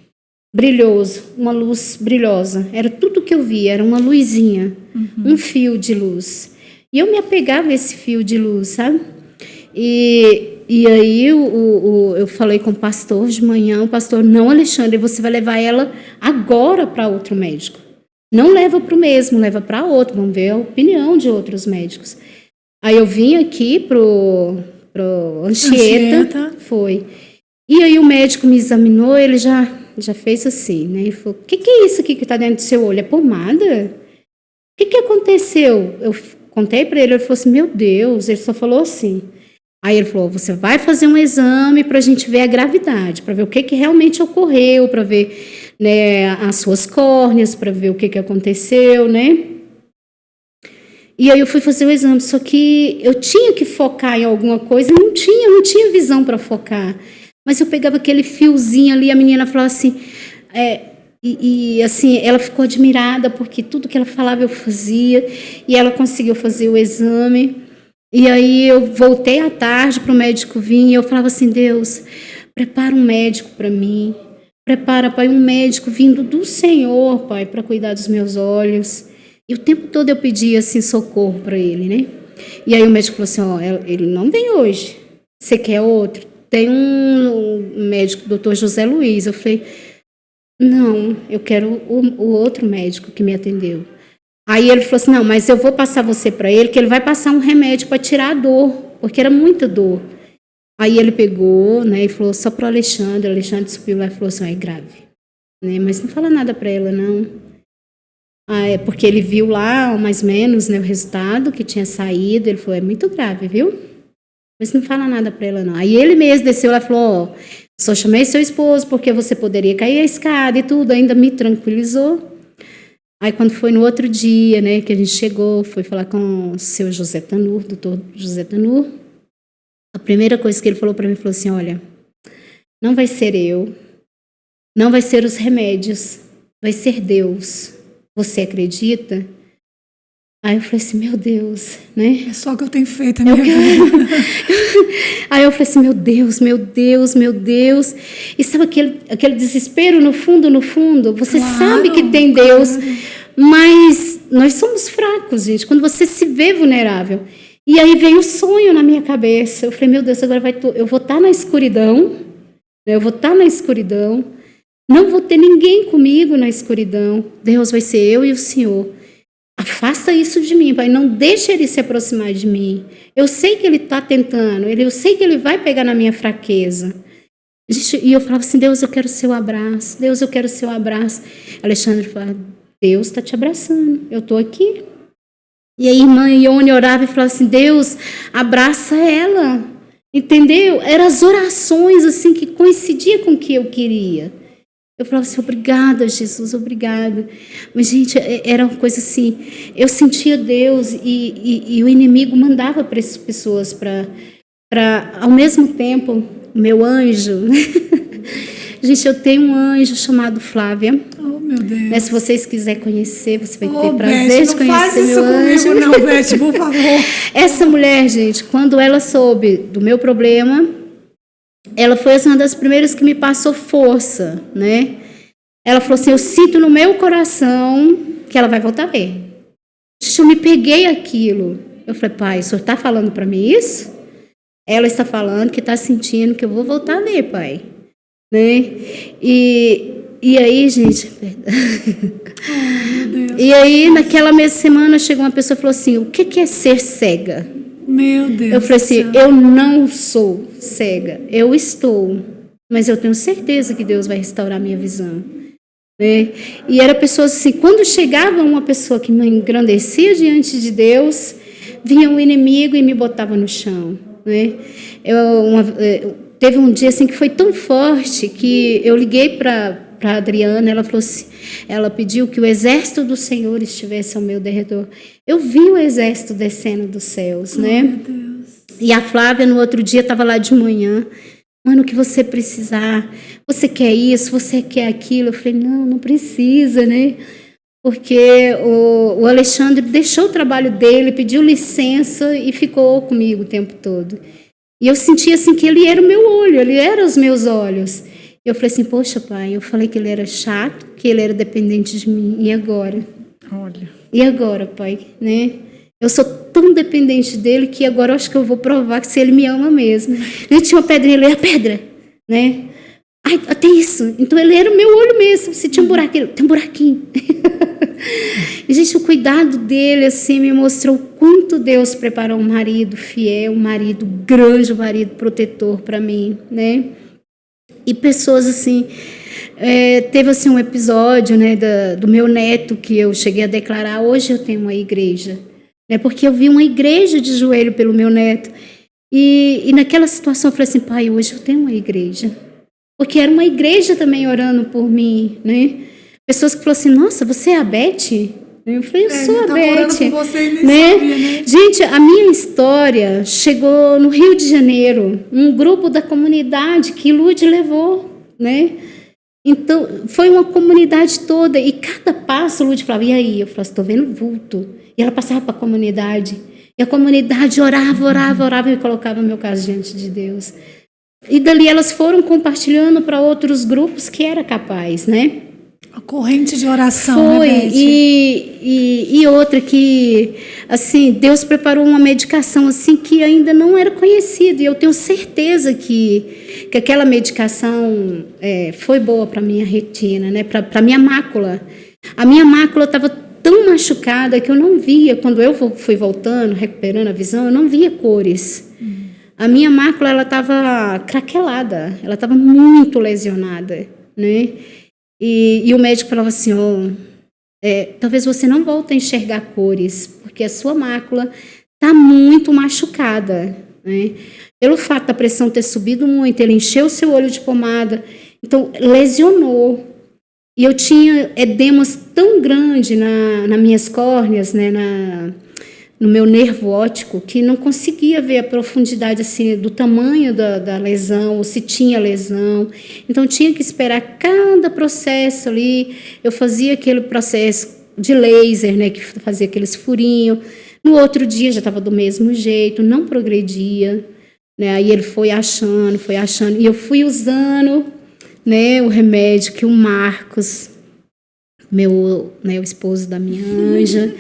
brilhoso, uma luz brilhosa. Era tudo que eu via, era uma luzinha, um fio de luz. E eu me apegava a esse fio de luz, sabe? E aí eu falei com o pastor de manhã, o pastor, não, Alexandre, você vai levar ela agora para outro médico. Não leva para o mesmo, leva para outro, vamos ver a opinião de outros médicos. Aí eu vim aqui pro Anchieta, foi. E aí o médico me examinou, ele já fez assim, né? Ele falou, o que é isso aqui que está dentro do seu olho? É pomada? O que aconteceu? Eu contei para ele, ele falou assim, meu Deus, ele só falou assim. Aí ele falou, você vai fazer um exame para a gente ver a gravidade, para ver o que realmente ocorreu, para ver, né, as suas córneas, para ver o que aconteceu, né? E aí eu fui fazer o exame, só que eu tinha que focar em alguma coisa, e não tinha visão para focar. Mas eu pegava aquele fiozinho ali, a menina falava assim, assim, ela ficou admirada, porque tudo que ela falava eu fazia, e ela conseguiu fazer o exame. E aí eu voltei à tarde para o médico vir, e eu falava assim, Deus, prepara um médico para mim, prepara, Pai, um médico vindo do Senhor, Pai, para cuidar dos meus olhos. E o tempo todo eu pedia, assim, socorro para ele, né? E aí o médico falou assim, ele não vem hoje, você quer outro? Tem um médico, doutor José Luiz. Eu falei, não, eu quero o outro médico que me atendeu. Aí ele falou assim, não, mas eu vou passar você para ele, que ele vai passar um remédio para tirar a dor, porque era muita dor. Aí ele pegou, né, e falou só para o Alexandre. O Alexandre subiu lá e falou assim, é grave, né, mas não fala nada para ela, não. Porque ele viu lá, mais ou menos, né, o resultado que tinha saído. Ele falou, é muito grave, viu? Mas não fala nada para ela, não. Aí ele mesmo desceu lá e falou, só chamei seu esposo porque você poderia cair a escada e tudo, ainda me tranquilizou. Aí quando foi no outro dia, né, que a gente chegou, foi falar com o seu José Tanur, doutor José Tanur, a primeira coisa que ele falou para mim, falou assim, olha, não vai ser eu, não vai ser os remédios, vai ser Deus. Você acredita? Aí eu falei assim, meu Deus, né? É só o que eu tenho feito na minha vida. Aí eu falei assim, meu Deus, meu Deus, meu Deus. E sabe aquele desespero no fundo, você sabe que tem Deus, mas nós somos fracos, gente, quando você se vê vulnerável. E aí veio o sonho na minha cabeça. Eu falei, meu Deus, agora eu vou estar na escuridão, né? Eu vou estar na escuridão, não vou ter ninguém comigo na escuridão. Deus, vai ser eu e o Senhor. Afasta isso de mim, Pai, não deixe ele se aproximar de mim. Eu sei que ele está tentando, eu sei que ele vai pegar na minha fraqueza. E eu falava assim, Deus, eu quero o seu abraço, Deus, eu quero o seu abraço. Alexandre falava, Deus está te abraçando, eu estou aqui. E a irmã Ione orava e falava assim, Deus, abraça ela, entendeu? Eram as orações assim que coincidiam com o que eu queria. Eu falava assim, obrigada, Jesus, obrigada. Mas, gente, era uma coisa assim, eu sentia Deus e o inimigo mandava para essas pessoas para, ao mesmo tempo, o meu anjo. Gente, eu tenho um anjo chamado Flávia. Oh, meu Deus. Mas se vocês quiserem conhecer, você vai ter prazer de conhecer meu anjo. Não faz isso comigo, não, Beth, por favor. Essa mulher, gente, quando ela soube do meu problema, ela foi uma das primeiras que me passou força, né? Ela falou assim, eu sinto no meu coração que ela vai voltar a ver. Eu me peguei aquilo. Eu falei, pai, o senhor está falando para mim isso? Ela está falando que está sentindo que eu vou voltar a ver, pai. Né? E aí, gente... E aí, naquela mesma semana, chegou uma pessoa e falou assim, o que é ser cega? Meu Deus. Eu falei assim, eu não sou cega, eu estou, mas eu tenho certeza que Deus vai restaurar minha visão. Né? E era pessoas assim, quando chegava uma pessoa que me engrandecia diante de Deus, vinha um inimigo e me botava no chão. Né? Teve um dia assim que foi tão forte que eu liguei para a Adriana, ela falou assim, ela pediu que o exército do Senhor estivesse ao meu derredor. Eu vi o exército descendo dos céus, né? Meu Deus. E a Flávia no outro dia estava lá de manhã, mano, o que você precisar, você quer isso, você quer aquilo? Eu falei, não precisa, né? Porque o Alexandre deixou o trabalho dele, pediu licença e ficou comigo o tempo todo. E eu sentia assim que ele era o meu olho, ele era os meus olhos. Eu falei assim, poxa, pai, eu falei que ele era chato, que ele era dependente de mim, e agora? Olha. E agora, pai, né? Eu sou tão dependente dele que agora eu acho que eu vou provar que se ele me ama mesmo. Ele tinha uma pedrinha, ele era pedra, né? Ai, tem isso. Então ele era o meu olho mesmo. Se tinha um buraco, ele tem um buraquinho. E, gente, o cuidado dele, assim, me mostrou o quanto Deus preparou um marido fiel, um marido grande, um marido protetor para mim, né? E pessoas, assim... teve, assim, um episódio, né, do meu neto que eu cheguei a declarar, hoje eu tenho uma igreja. Né, porque eu vi uma igreja de joelho pelo meu neto. E naquela situação eu falei assim, pai, hoje eu tenho uma igreja. Porque era uma igreja também orando por mim, né? Pessoas que falaram assim, nossa, você é a Beth? Eu falei, eu sou a tá Beth. morando com você e nem né? sabia, né? Gente, a minha história chegou no Rio de Janeiro, um grupo da comunidade que Lud levou, né? Então, foi uma comunidade toda, e cada passo Lud falava, e aí? Eu falava, estou vendo vulto. E ela passava para a comunidade, e a comunidade orava, e colocava meu caso diante de Deus. E dali elas foram compartilhando para outros grupos que era capaz, né? A corrente de oração, Foi, né, Beth? e outra que, assim, Deus preparou uma medicação, assim, que ainda não era conhecida, e eu tenho certeza que aquela medicação foi boa para a minha retina, né, para a minha mácula. A minha mácula estava tão machucada que eu não via, quando eu fui voltando, recuperando a visão, eu não via cores. A minha mácula, ela estava craquelada, ela estava muito lesionada, né? E o médico falava assim, talvez você não volte a enxergar cores, porque a sua mácula está muito machucada, né? Pelo fato da pressão ter subido muito, ele encheu o seu olho de pomada, então lesionou. E eu tinha edemas tão grandes nas minhas córneas, né, no meu nervo óptico, que não conseguia ver a profundidade assim, do tamanho da lesão, ou se tinha lesão. Então, tinha que esperar cada processo ali. Eu fazia aquele processo de laser, né, que fazia aqueles furinhos. No outro dia, já estava do mesmo jeito, não progredia. Né? Aí ele foi achando, e eu fui usando, né, o remédio que o Marcos, o esposo da minha anja,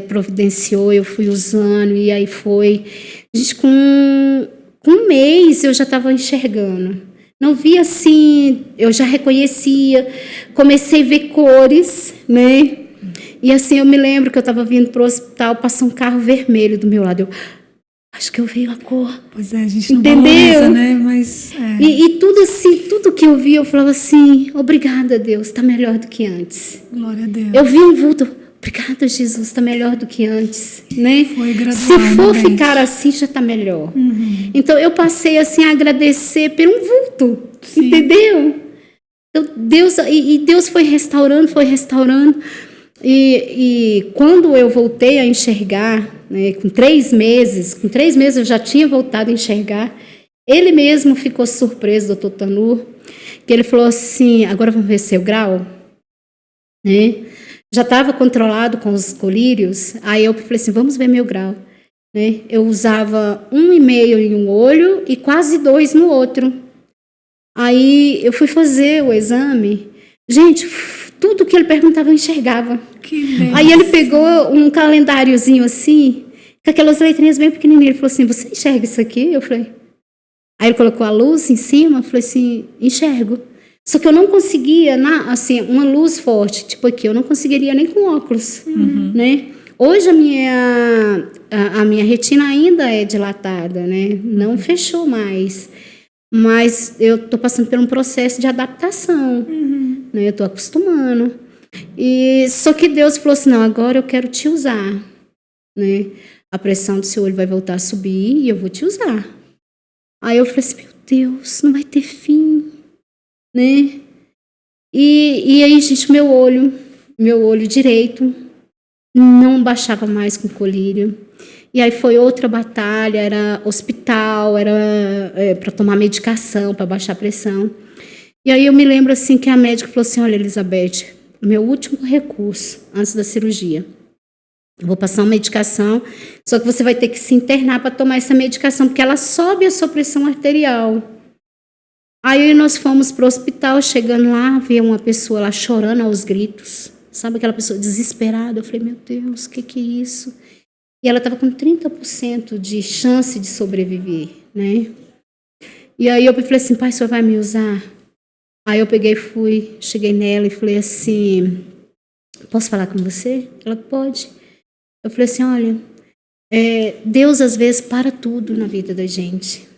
providenciou, eu fui usando, e aí foi. Gente, com um mês eu já estava enxergando. Não via assim, eu já reconhecia, comecei a ver cores, né? E assim, eu me lembro que eu estava vindo para o hospital, passou um carro vermelho do meu lado. Eu acho que eu vi a cor. Pois é, a gente não entendeu? valoriza, né? Mas, E tudo assim, tudo que eu vi, eu falava assim, obrigada, Deus, está melhor do que antes. Glória a Deus. Eu vi um vulto, obrigada, Jesus, está melhor do que antes, né? Foi gradual, se for né, ficar assim, já está melhor. Uhum. Então, eu passei assim a agradecer por um vulto, Sim. entendeu? Então, Deus foi restaurando, e quando eu voltei a enxergar, né, com 3 meses eu já tinha voltado a enxergar, ele mesmo ficou surpreso, doutor Tanur, que ele falou assim, agora vamos ver seu grau, né? Já estava controlado com os colírios, aí eu falei assim, vamos ver meu grau, né? Eu usava 1,5 em um olho e quase 2 no outro. Aí eu fui fazer o exame, gente, tudo que ele perguntava eu enxergava. Aí ele pegou um calendáriozinho assim, com aquelas letrinhas bem pequenininhas, ele falou assim, você enxerga isso aqui? Eu falei, aí ele colocou a luz em cima, eu falei assim, enxergo. Só que eu não conseguia, assim, uma luz forte, tipo aqui, eu não conseguiria nem com óculos, né? Hoje a minha retina ainda é dilatada, né? Não fechou mais. Mas eu estou passando por um processo de adaptação, né? Eu estou acostumando. Só que Deus falou assim, não, agora eu quero te usar, né? A pressão do seu olho vai voltar a subir e eu vou te usar. Aí eu falei assim, meu Deus, não vai ter fim, né? E aí, gente, meu olho direito não baixava mais com colírio. E aí foi outra batalha, era hospital, era para tomar medicação, para baixar a pressão. E aí eu me lembro assim que a médica falou assim, olha, Elizabeth, meu último recurso antes da cirurgia, eu vou passar uma medicação, só que você vai ter que se internar para tomar essa medicação, porque ela sobe a sua pressão arterial. Aí nós fomos para o hospital, chegando lá, vi uma pessoa lá chorando aos gritos, sabe aquela pessoa desesperada? Eu falei, meu Deus, o que é isso? E ela estava com 30% de chance de sobreviver, né? E aí eu falei assim, pai, o senhor vai me usar? Aí eu peguei e cheguei nela e falei assim, posso falar com você? Ela, pode. Eu falei assim, olha, Deus às vezes para tudo na vida da gente.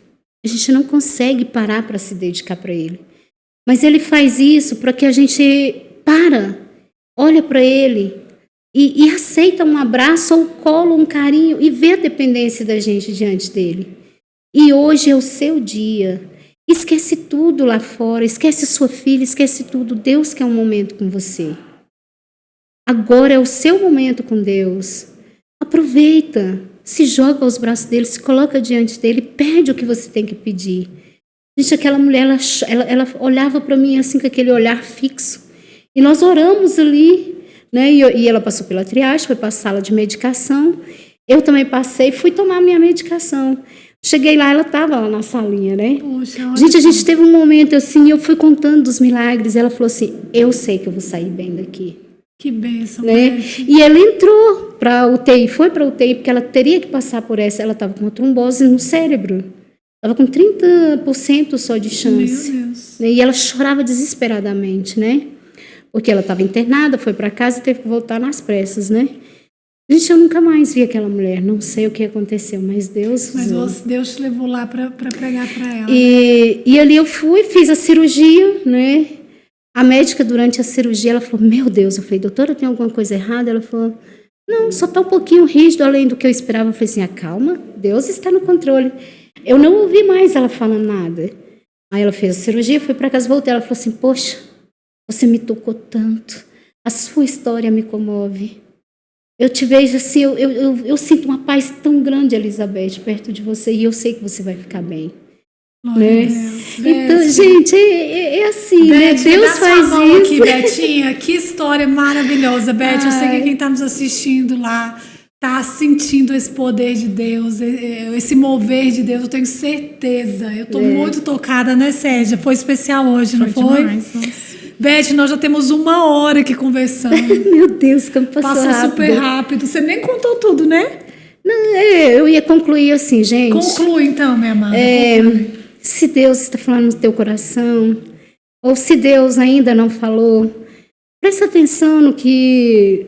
A gente não consegue parar para se dedicar para Ele. Mas Ele faz isso para que a gente olha para Ele e aceita um abraço ou colo, um carinho e vê a dependência da gente diante dEle. E hoje é o seu dia. Esquece tudo lá fora, esquece sua filha, esquece tudo. Deus quer um momento com você. Agora é o seu momento com Deus. Aproveita, se joga aos braços dele, se coloca diante dele, pede o que você tem que pedir. Gente, aquela mulher, ela olhava para mim assim com aquele olhar fixo. E nós oramos ali, né? E ela passou pela triagem, foi para a sala de medicação. Eu também passei, fui tomar minha medicação. Cheguei lá, ela estava lá na salinha, né? Poxa, gente, a gente teve um momento assim, eu fui contando dos milagres. Ela falou assim, eu sei que eu vou sair bem daqui. Que bênção, né? E ela entrou para UTI, foi para UTI, porque ela teria que passar por essa. Ela estava com uma trombose no cérebro. Estava com 30% só de chance. Meu Deus. E ela chorava desesperadamente, né? Porque ela estava internada, foi para casa e teve que voltar nas pressas, né? Gente, eu nunca mais vi aquela mulher. Não sei o que aconteceu, mas Deus... Mas Deus te levou lá para pregar para ela. E ali eu fui, fiz a cirurgia, né? A médica, durante a cirurgia, ela falou, meu Deus, eu falei, doutora, tem alguma coisa errada? Ela falou, não, só está um pouquinho rígido, além do que eu esperava. Eu falei assim, calma, Deus está no controle. Eu não ouvi mais ela falando nada. Aí ela fez a cirurgia, foi para casa, voltei. Ela falou assim, poxa, você me tocou tanto. A sua história me comove. Eu te vejo assim, eu sinto uma paz tão grande, Elizabeth, perto de você, e eu sei que você vai ficar bem. Né? Então, gente, é assim, Beth, né? Deus faz isso. Aqui, Betinha, que história maravilhosa, Beth. Eu sei que quem está nos assistindo lá está sentindo esse poder de Deus, esse mover de Deus. Eu tenho certeza. Eu estou muito tocada, né, Sérgia? Foi especial hoje, não foi? Demais, nossa. Beth, nós já temos 1 hora aqui conversando. Meu Deus, como passou super rápido. Você nem contou tudo, né? Não, eu ia concluir assim, gente. Conclui então, minha amada. Se Deus está falando no teu coração, ou se Deus ainda não falou, presta atenção no que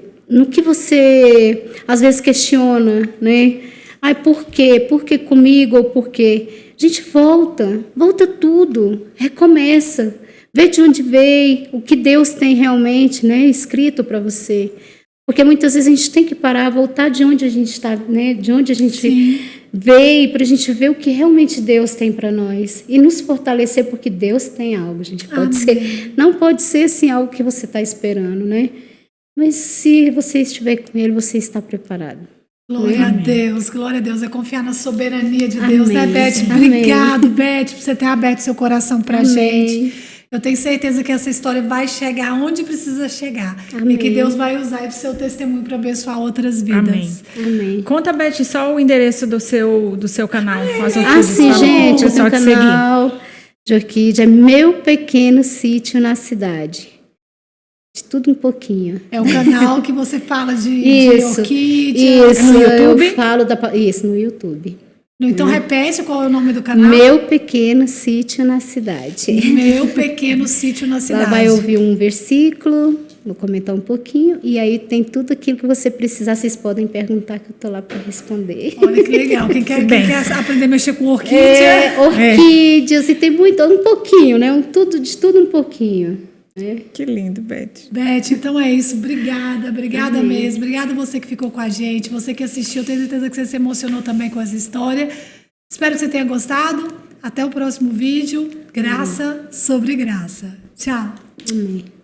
você às vezes questiona, né? Ai, por quê? Por que comigo ou por quê? Gente, volta tudo, recomeça, vê de onde veio, o que Deus tem realmente, né, escrito para você. Porque muitas vezes a gente tem que parar, voltar de onde a gente está, né, de onde a gente veio, para a gente ver o que realmente Deus tem para nós. E nos fortalecer, porque Deus tem algo, gente. Não pode ser assim, algo que você está esperando, né? Mas se você estiver com Ele, você está preparado. Glória a Deus, glória a Deus. É confiar na soberania de Deus, né, Beth? Obrigado, Beth, por você ter aberto seu coração para a gente. Eu tenho certeza que essa história vai chegar onde precisa chegar. Amém. E que Deus vai usar o seu testemunho para abençoar outras vidas. Amém. Conta, Beth, só o endereço do seu canal. Sim, gente, o seu canal de orquídea é Meu Pequeno Sítio na Cidade. De tudo um pouquinho. É o canal que você fala de orquídea. Isso, no YouTube? Eu falo isso, no YouTube. Então, repete qual é o nome do canal. Meu Pequeno Sítio na Cidade. Meu Pequeno Sítio na Cidade. Lá vai ouvir um versículo, vou comentar um pouquinho, e aí tem tudo aquilo que você precisar, vocês podem perguntar que eu estou lá para responder. Olha que legal. Quem quer aprender a mexer com orquídea? Orquídeas, e tem muito, um pouquinho, né? De tudo um pouquinho. Que lindo, Beth. Beth, então é isso. Obrigada mesmo. Obrigada a você que ficou com a gente, você que assistiu. Tenho certeza que você se emocionou também com essa história. Espero que você tenha gostado. Até o próximo vídeo. Graça sobre graça. Tchau. Amém.